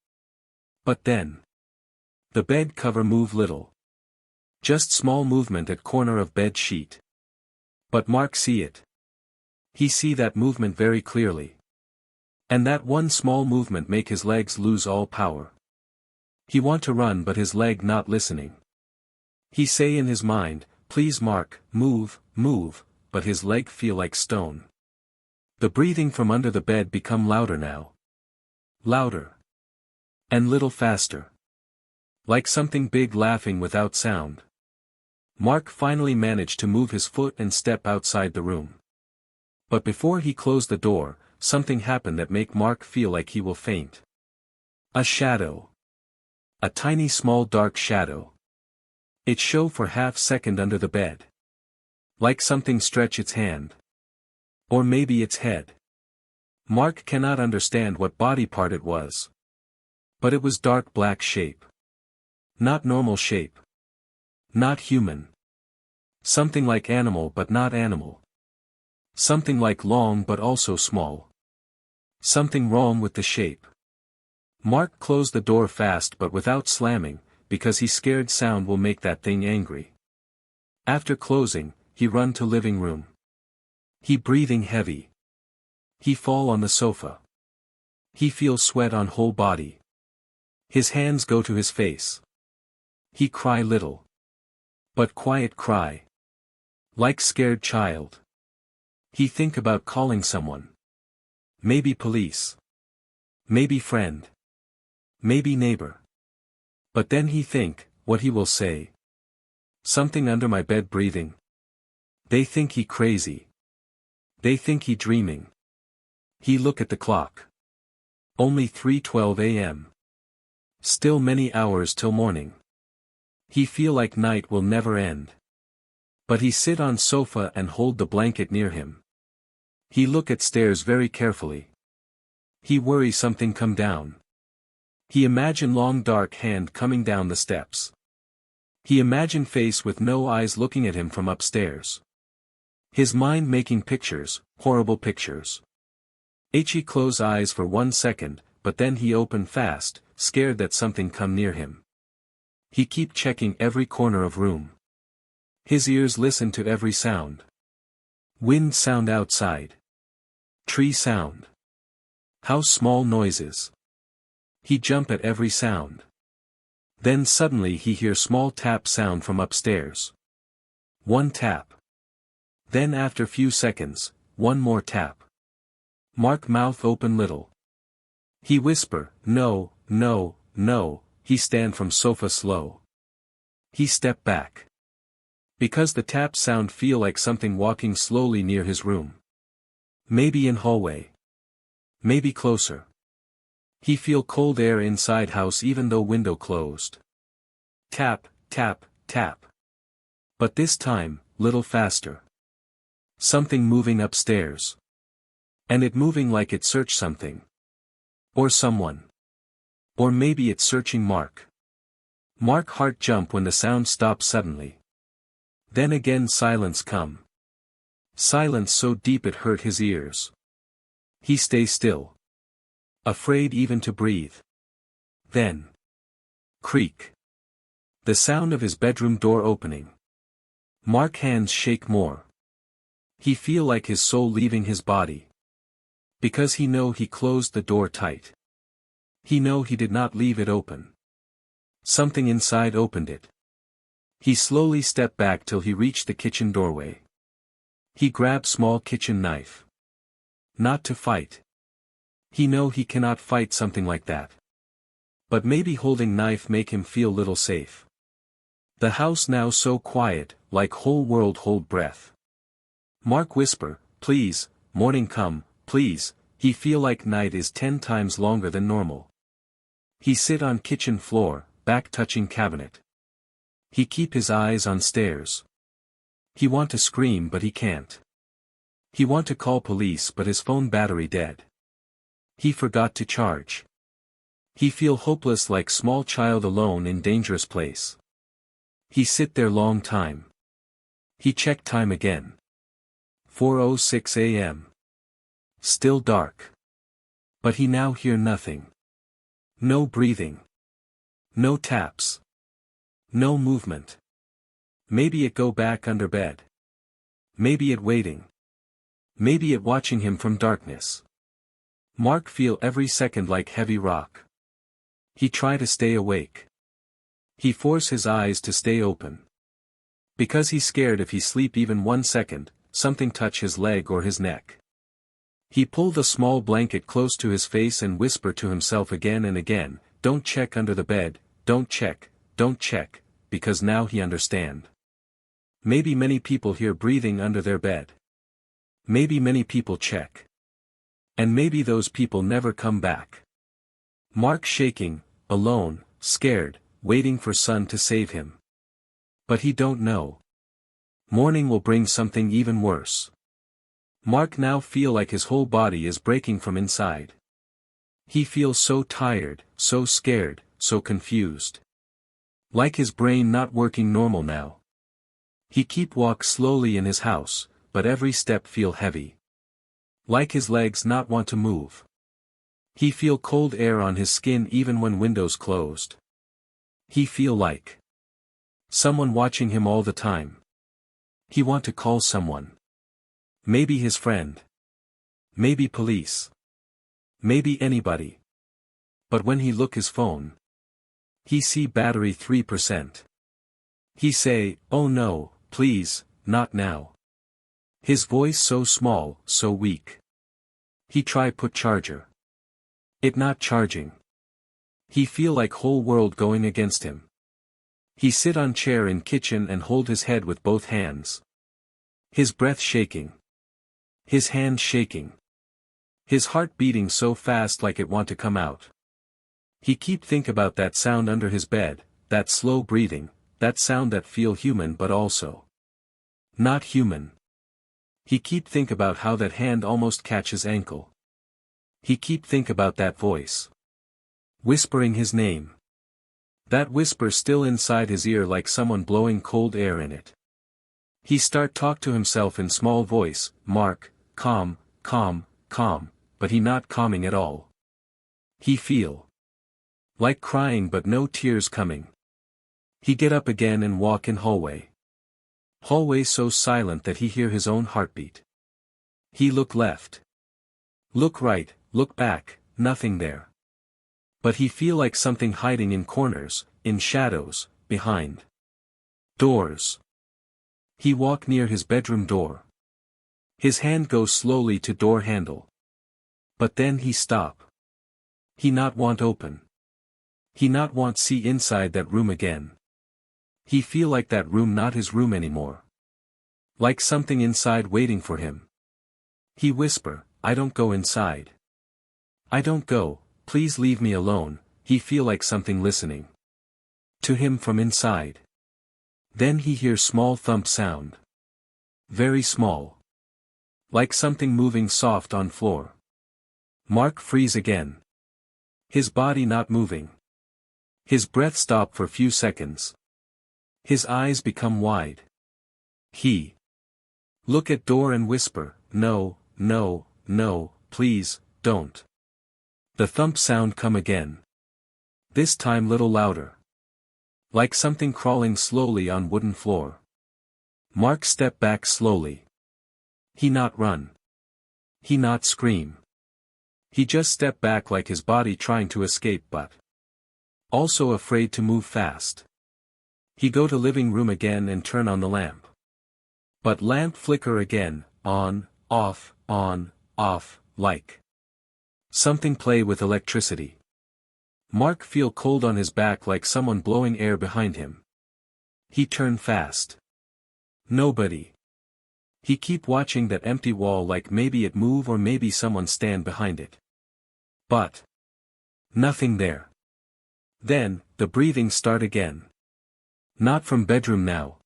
But then. The bed cover move little. Just small movement at corner of bed sheet. But Mark see it. He see that movement very clearly. And that one small movement make his legs lose all power. He want to run but his leg not listening. He say in his mind, please Mark, move, move, but his leg feel like stone. The breathing from under the bed become louder now. Louder. And little faster. Like something big laughing without sound. Mark finally managed to move his foot and step outside the room. But before he closed the door, something happened that make Mark feel like he will faint. A shadow. A tiny small dark shadow. It show for half second under the bed. Like something stretch its hand. Or maybe its head. Mark cannot understand what body part it was. But it was dark black shape. Not normal shape. Not human. Something like animal but not animal. Something like long but also small. Something wrong with the shape. Mark closed the door fast but without slamming, because he scared sound will make that thing angry. After closing, he run to living room. He breathing heavy. He fall on the sofa. He feel sweat on whole body. His hands go to his face. He cry little. But quiet cry. Like scared child. He think about calling someone. Maybe police. Maybe friend. Maybe neighbor. But then he think, what he will say. Something under my bed breathing. They think he crazy. They think he dreaming. He look at the clock. Only 3:12 a.m. Still many hours till morning. He feel like night will never end. But he sit on sofa and hold the blanket near him. He look at stairs very carefully. He worry something come down. He imagine long dark hand coming down the steps. He imagine face with no eyes looking at him from upstairs. His mind making pictures, horrible pictures. He close eyes for 1 second, but then he open fast, scared that something come near him. He keep checking every corner of room. His ears listen to every sound. Wind sound outside. Tree sound. House small noises. He jump at every sound. Then suddenly he hear small tap sound from upstairs. One tap. Then after few seconds, one more tap. Mark mouth open little. He whisper, no, no, no, he stand from sofa slow. He step back. Because the tap sound feel like something walking slowly near his room. Maybe in hallway. Maybe closer. He feel cold air inside house even though window closed. Tap, tap, tap. But this time, little faster. Something moving upstairs. And it moving like it search something. Or someone. Or maybe it's searching Mark. Mark heart jump when the sound stops suddenly. Then again silence come. Silence so deep it hurt his ears. He stay still. Afraid even to breathe. Then. Creak. The sound of his bedroom door opening. Mark hands shake more. He feel like his soul leaving his body. Because he know he closed the door tight. He know he did not leave it open. Something inside opened it. He slowly stepped back till he reached the kitchen doorway. He grabbed small kitchen knife. Not to fight. He know he cannot fight something like that. But maybe holding knife make him feel little safe. The house now so quiet, like whole world hold breath. Mark whisper, please, morning come, please, he feel like night is 10 times longer than normal. He sit on kitchen floor, back touching cabinet. He keep his eyes on stairs. He want to scream but he can't. He want to call police but his phone battery dead. He forgot to charge. He feel hopeless like small child alone in dangerous place. He sit there long time. He check time again. 4:06 a.m. Still dark. But he now hear nothing. No breathing. No taps. No movement. Maybe it go back under bed. Maybe it waiting. Maybe it watching him from darkness. Mark feel every second like heavy rock. He try to stay awake. He force his eyes to stay open. Because he's scared if he sleep even 1 second, something touch his leg or his neck. He pull the small blanket close to his face and whisper to himself again and again, don't check under the bed, don't check, because now he understand. Maybe many people hear breathing under their bed. Maybe many people check. And maybe those people never come back. Mark shaking, alone, scared, waiting for sun to save him. But he don't know. Morning will bring something even worse. Mark now feel like his whole body is breaking from inside. He feels so tired, so scared, so confused. Like his brain not working normal now. He keep walk slowly in his house, but every step feel heavy. Like his legs not want to move. He feel cold air on his skin even when windows closed. He feel like someone watching him all the time. He want to call someone. Maybe his friend. Maybe police. Maybe anybody. But when he look his phone, he see battery 3%. He say, oh no, please, not now. His voice so small, so weak. He try put charger. It not charging. He feel like whole world going against him. He sit on chair in kitchen and hold his head with both hands. His breath shaking. His hands shaking. His heart beating so fast like it want to come out. He keep think about that sound under his bed, that slow breathing, that sound that feel human but also not human. He keep think about how that hand almost catch his ankle. He keep think about that voice whispering his name. That whisper still inside his ear like someone blowing cold air in it. He start talk to himself in small voice, Mark, calm, but he not calming at all. He feel like crying but no tears coming. He get up again and walk in hallway. Hallway so silent that he hear his own heartbeat. He look left. Look right, look back, nothing there. But he feel like something hiding in corners, in shadows, behind doors. He walk near his bedroom door. His hand goes slowly to door handle. But then he stop. He not want open. He not want see inside that room again. He feel like that room not his room anymore. Like something inside waiting for him. He whisper, I don't go inside. I don't go, please leave me alone. He feel like something listening to him from inside. Then he hears small thump sound. Very small. Like something moving soft on floor. Mark freeze again. His body not moving. His breath stop for few seconds. His eyes become wide. He look at door and whisper, no, please, don't. The thump sound come again. This time little louder. Like something crawling slowly on wooden floor. Mark step back slowly. He not run. He not scream. He just step back like his body trying to escape but also afraid to move fast. He go to living room again and turn on the lamp. But lamp flicker again, on, off, like something play with electricity. Mark feel cold on his back like someone blowing air behind him. He turn fast. Nobody. He keep watching that empty wall like maybe it move or maybe someone stand behind it. But nothing there. Then, the breathing start again. Not from bedroom now.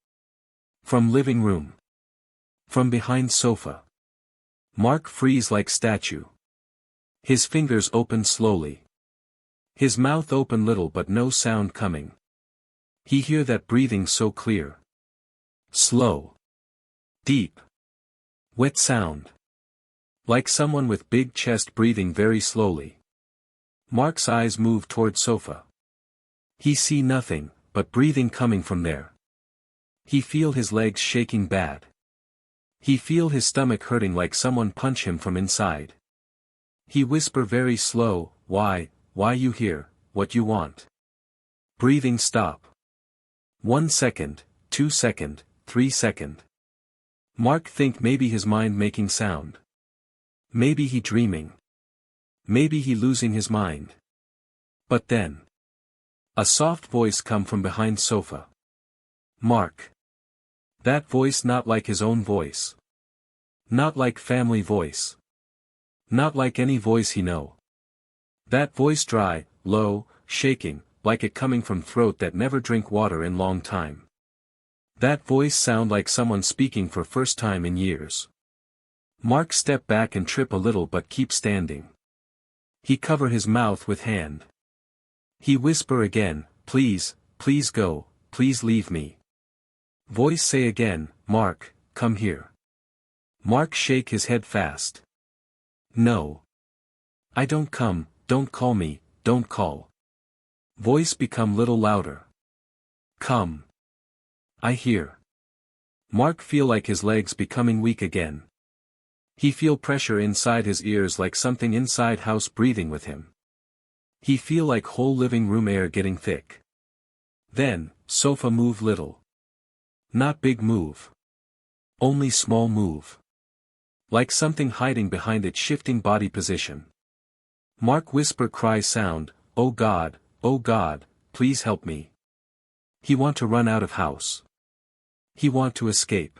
From living room. From behind sofa. Mark freeze like statue. His fingers open slowly. His mouth open little but no sound coming. He hear that breathing so clear. Slow. Deep. Wet sound. Like someone with big chest breathing very slowly. Mark's eyes move toward sofa. He see nothing, but breathing coming from there. He feel his legs shaking bad. He feel his stomach hurting like someone punch him from inside. He whisper very slow, why you here, what you want? Breathing stop. 1 second, 2 second, 3 second. Mark think maybe his mind making sound. Maybe he dreaming. Maybe he losing his mind. But then. A soft voice come from behind sofa. Mark. That voice not like his own voice. Not like family voice. Not like any voice he know. That voice dry, low, shaking, like it coming from throat that never drink water in long time. That voice sound like someone speaking for first time in years. Mark step back and trip a little but keep standing. He cover his mouth with hand. He whisper again, please go, please leave me. Voice say again, Mark, come here. Mark shake his head fast. No. I don't come, don't call me, don't call. Voice become little louder. Come. I hear. Mark feel like his legs becoming weak again. He feel pressure inside his ears like something inside house breathing with him. He feel like whole living room air getting thick. Then, sofa move little. Not big move. Only small move. Like something hiding behind its shifting body position. Mark whisper cry sound, oh God, please help me. He want to run out of house. He want to escape.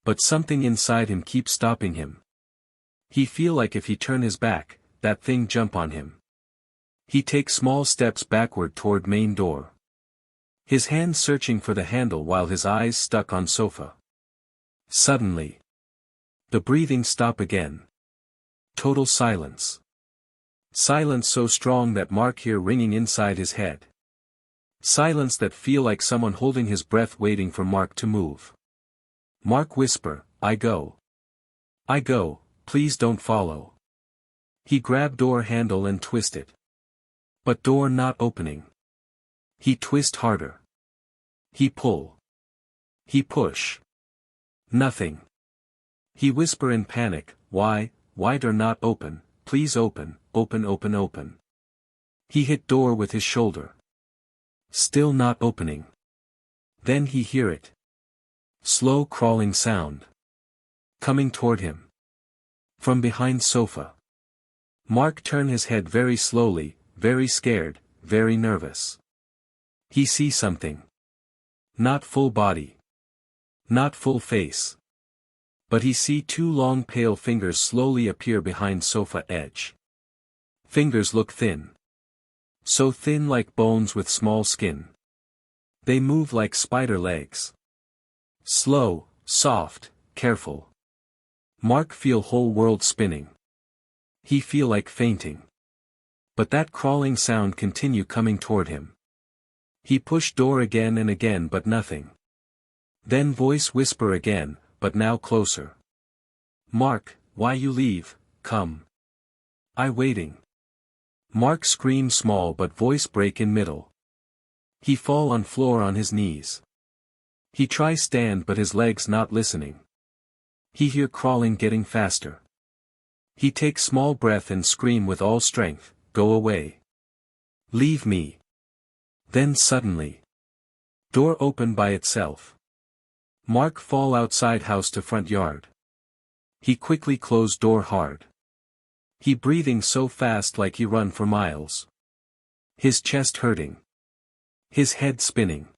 But something inside him keeps stopping him. He feel like if he turn his back, that thing jump on him. He takes small steps backward toward main door. His hand searching for the handle while his eyes stuck on sofa. Suddenly. The breathing stop again. Total silence. Silence so strong that Mark hear ringing inside his head. Silence that feel like someone holding his breath waiting for Mark to move. Mark whisper, I go, please don't follow. He grab door handle and twist it. But door not opening. He twist harder. He pull. He push. Nothing. He whisper in panic, why door not open, please open. He hit door with his shoulder. Still not opening. Then he hear it. Slow crawling sound. Coming toward him. From behind sofa. Mark turn his head very slowly, very scared, very nervous. He see something. Not full body. Not full face. But he see 2 long pale fingers slowly appear behind sofa edge. Fingers look thin. So thin like bones with small skin. They move like spider legs. Slow, soft, careful. Mark feel whole world spinning. He feel like fainting. But that crawling sound continue coming toward him. He push door again and again but nothing. Then voice whisper again, but now closer. Mark, why you leave, come. I waiting. Mark scream small but voice break in middle. He fall on floor on his knees. He try stand but his legs not listening. He hear crawling getting faster. He take small breath and scream with all strength, go away. Leave me. Then suddenly. Door open by itself. Mark fall outside house to front yard. He quickly close door hard. He breathing so fast like he run for miles. His chest hurting. His head spinning.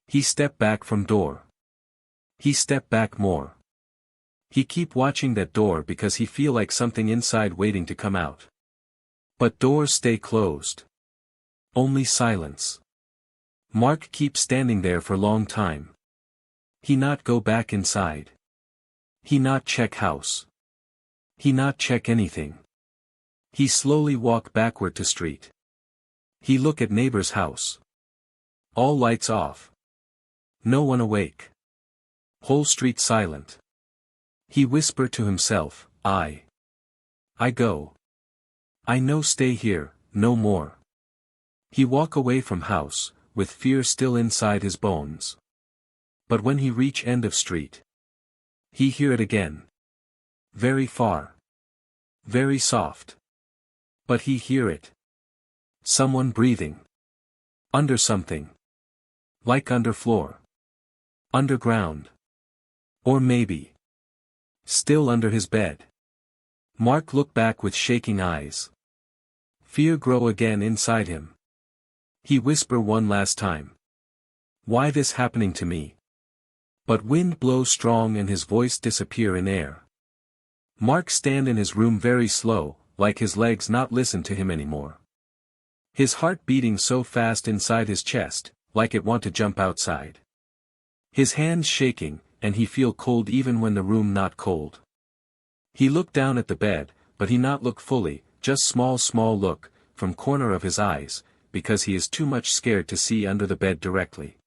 He step back from door. He step back more. He keep watching that door because he feel like something inside waiting to come out. But doors stay closed. Only silence. Mark keep standing there for long time. He not go back inside. He not check house. He not check anything. He slowly walk backward to street. He look at neighbor's house. All lights off. No one awake. Whole street silent. He whisper to himself, I go. I no stay here, no more. He walk away from house, with fear still inside his bones. But when he reach end of street, he hear it again. Very far. Very soft. But he hear it. Someone breathing. Under something. Like under floor. Underground. Or maybe. Still under his bed. Mark looked back with shaking eyes. Fear grow again inside him. He whisper one last time. Why this happening to me? But wind blow strong and his voice disappear in air. Mark stand in his room very slow, like his legs not listen to him anymore. His heart beating so fast inside his chest, like it want to jump outside. His hands shaking, and he feel cold even when the room not cold. He look down at the bed, but he not look fully, just small look, from corner of his eyes, because he is too much scared to see under the bed directly.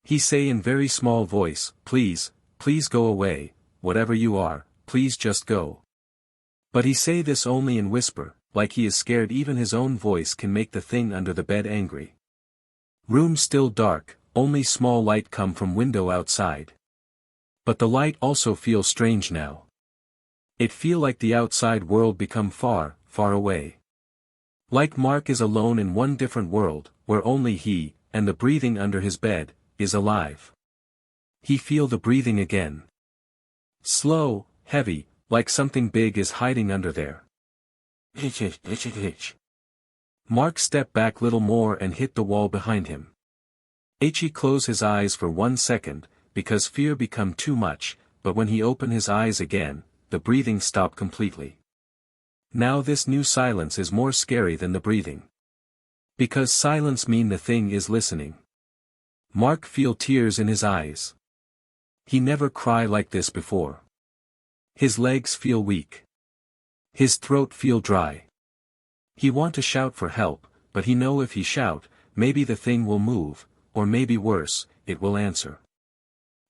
He say in very small voice, please go away, whatever you are, please just go. But he say this only in whisper, like he is scared even his own voice can make the thing under the bed angry. Room still dark, only small light come from window outside. But the light also feel strange now. It feel like the outside world become far away. Like Mark is alone in one different world, where only he, and the breathing under his bed, is alive. He feel the breathing again. Slow, heavy, like something big is hiding under there. Mark stepped back little more and hit the wall behind him. He closed his eyes for 1 second, because fear become too much, but when he opened his eyes again, the breathing stopped completely. Now this new silence is more scary than the breathing. Because silence mean the thing is listening. Mark feel tears in his eyes. He never cry like this before. His legs feel weak. His throat feel dry. He want to shout for help, but he know if he shout, maybe the thing will move, or maybe worse, it will answer.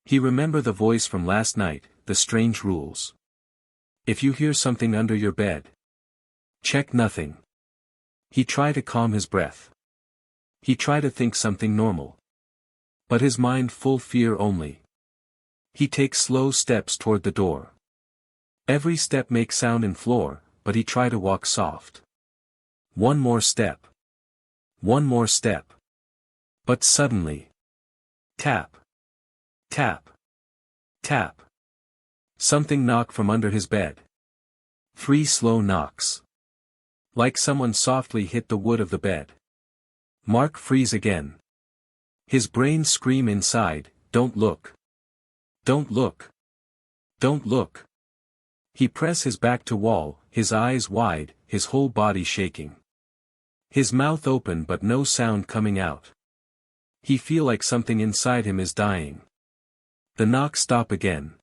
He remember the voice from last night, the strange rules. If you hear something under your bed, check nothing. He try to calm his breath. He try to think something normal. But his mind full fear only. He takes slow steps toward the door. Every step makes sound in floor, but he try to walk soft. One more step. One more step. But suddenly. Tap. Tap. Tap. Something knock from under his bed. 3 slow knocks. Like someone softly hit the wood of the bed. Mark freeze again. His brain scream inside, don't look. Don't look. Don't look. He press his back to wall, his eyes wide, his whole body shaking. His mouth open but no sound coming out. He feel like something inside him is dying. The knock stop again.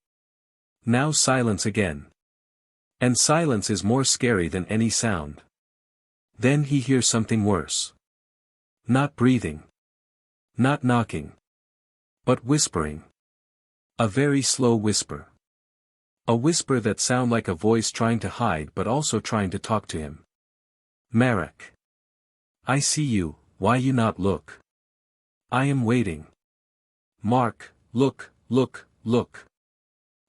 Now silence again. And silence is more scary than any sound. Then he hears something worse. Not breathing. Not knocking. But whispering. A very slow whisper. A whisper that sound like a voice trying to hide but also trying to talk to him. Marek. I see you, why you not look? I am waiting. Mark, look, look, look.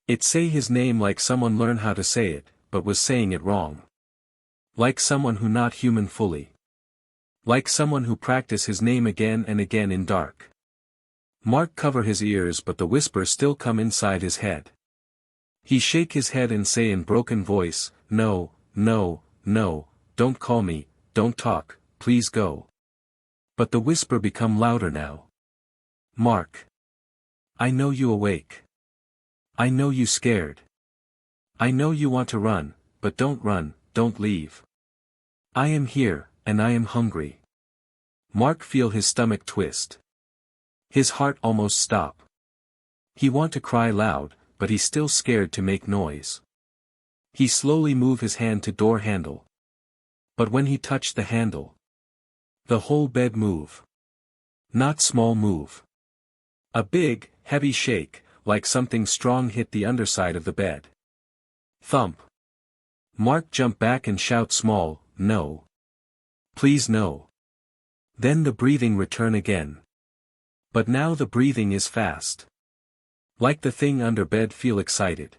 It say his name like someone learned how to say it, but was saying it wrong. Like someone who not human fully. Like someone who practice his name again and again in dark. Mark cover his ears but the whisper still come inside his head. He shake his head and say in broken voice, no, no, no, don't call me, don't talk, please go. But the whisper become louder now. Mark. I know you awake. I know you scared. I know you want to run, but don't run, don't leave. I am here, and I am hungry. Mark feel his stomach twist. His heart almost stop. He want to cry loud, but he's still scared to make noise. He slowly move his hand to door handle. But when he touched the handle, the whole bed move. Not small move. A big, heavy shake, like something strong hit the underside of the bed. Thump. Mark jump back and shout small, no. Please no. Then the breathing return again. But now the breathing is fast. Like the thing under bed feel excited.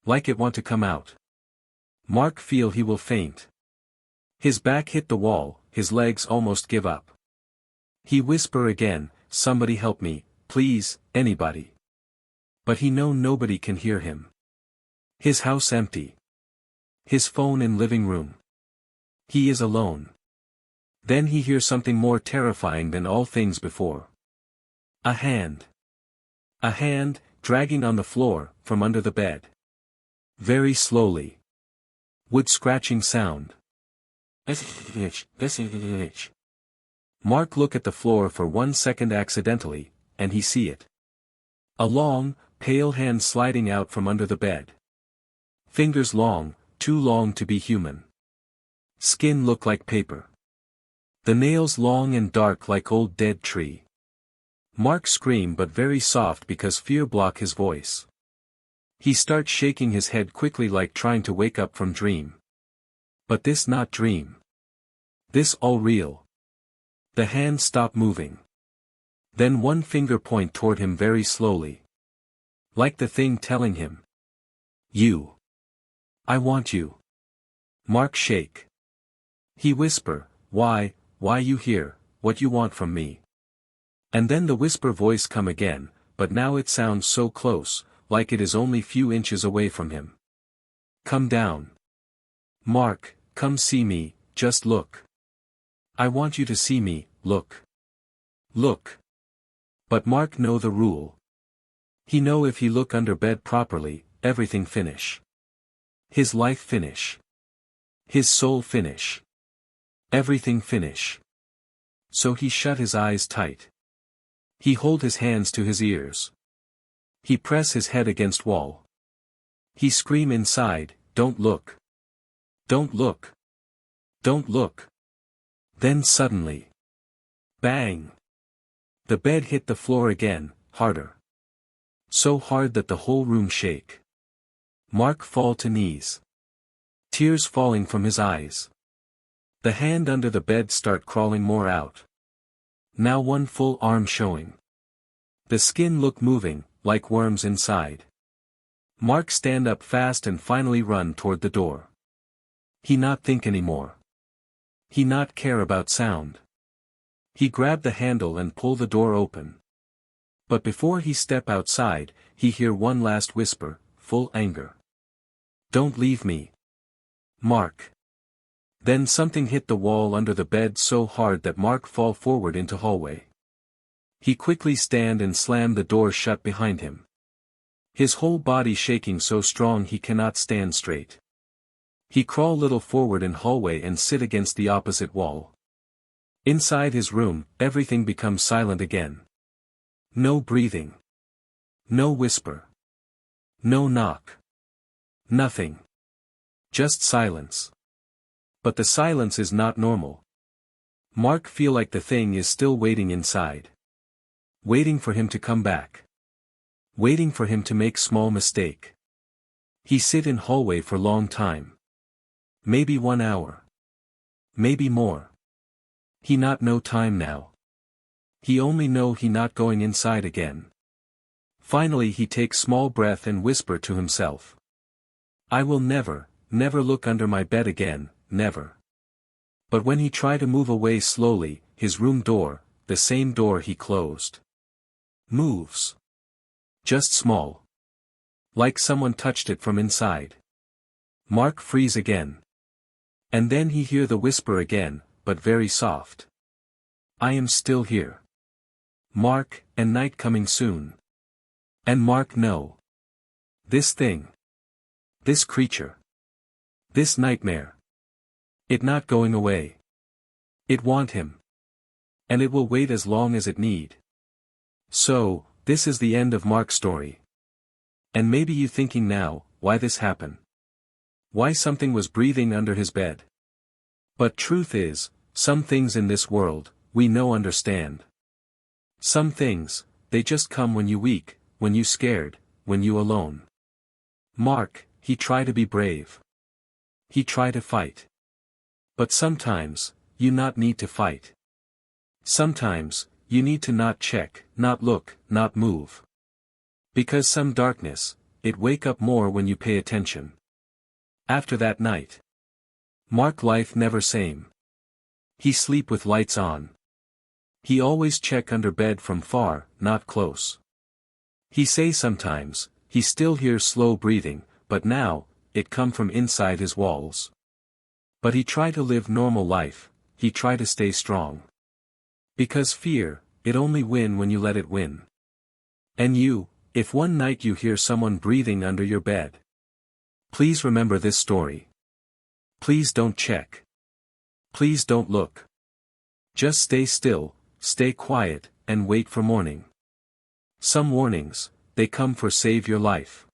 Like it want to come out. Mark feel he will faint. His back hit the wall, his legs almost give up. He whisper again, somebody help me, please, anybody. But he know nobody can hear him. His house empty. His phone in living room. He is alone. Then he hears something more terrifying than all things before. A hand. A hand, dragging on the floor, from under the bed. Very slowly. Wood scratching sound. Mark look at the floor for 1 second accidentally, and he see it. A long, pale hand sliding out from under the bed. Fingers long, too long to be human. Skin look like paper. The nails long and dark like old dead tree. Mark scream but very soft because fear block his voice. He starts shaking his head quickly like trying to wake up from dream. But this not dream. This all real. The hand stop moving. Then one finger point toward him very slowly. Like the thing telling him. You. I want you. Mark shake. He whisper, why you here, what you want from me? And then the whisper voice come again, but now it sounds so close, like it is only few inches away from him. Come down. Mark, come see me, just look. I want you to see me, look. Look. But Mark know the rule. He know if he look under bed properly, everything finish. His life finish. His soul finish. Everything finish. So he shut his eyes tight. He hold his hands to his ears. He press his head against wall. He scream inside, don't look. Don't look. Don't look. Then suddenly. Bang. The bed hit the floor again, harder. So hard that the whole room shake. Mark fall to knees. Tears falling from his eyes. The hand under the bed start crawling more out. Now one full arm showing. The skin look moving, like worms inside. Mark stand up fast and finally run toward the door. He not think anymore. He not care about sound. He grab the handle and pull the door open. But before he step outside, he hear one last whisper, full anger. Don't leave me. Mark. Then something hit the wall under the bed so hard that Mark fall forward into hallway. He quickly stand and slam the door shut behind him. His whole body shaking so strong he cannot stand straight. He crawl little forward in hallway and sit against the opposite wall. Inside his room, everything becomes silent again. No breathing. No whisper. No knock. Nothing. Just silence. But the silence is not normal. Mark feel like the thing is still waiting inside. Waiting for him to come back. Waiting for him to make small mistake. He sit in hallway for long time. Maybe 1 hour. Maybe more. He not know time now. He only know he not going inside again. Finally he takes small breath and whisper to himself. I will never look under my bed again, never. But when he tried to move away slowly, his room door, the same door he closed, moves. Just small. Like someone touched it from inside. Mark freeze again. And then he hear the whisper again, but very soft. I am still here. Mark, and night coming soon. And Mark know. This thing. This creature. This nightmare. It not going away. It want him. And it will wait as long as it need. So, this is the end of Mark's story. And maybe you thinking now, why this happen? Why something was breathing under his bed? But truth is, some things in this world, we no understand. Some things, they just come when you weak, when you scared, when you alone. Mark, he try to be brave. He try to fight. But sometimes, you not need to fight. Sometimes, you need to not check, not look, not move. Because some darkness, it wake up more when you pay attention. After that night, Mark life never same. He sleep with lights on. He always check under bed from far, not close. He say sometimes, he still hears slow breathing, but now, it come from inside his walls. But he try to live normal life, he try to stay strong. Because fear, it only win when you let it win. And you, if one night you hear someone breathing under your bed, please remember this story. Please don't check. Please don't look. Just stay still, stay quiet, and wait for morning. Some warnings, they come for save your life.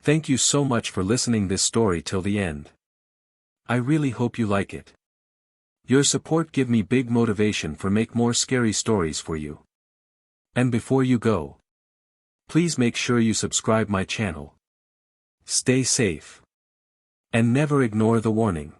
Thank you so much for listening this story till the end. I really hope you like it. Your support give me big motivation for make more scary stories for you. And before you go, please make sure you subscribe my channel. Stay safe. And never ignore the warning.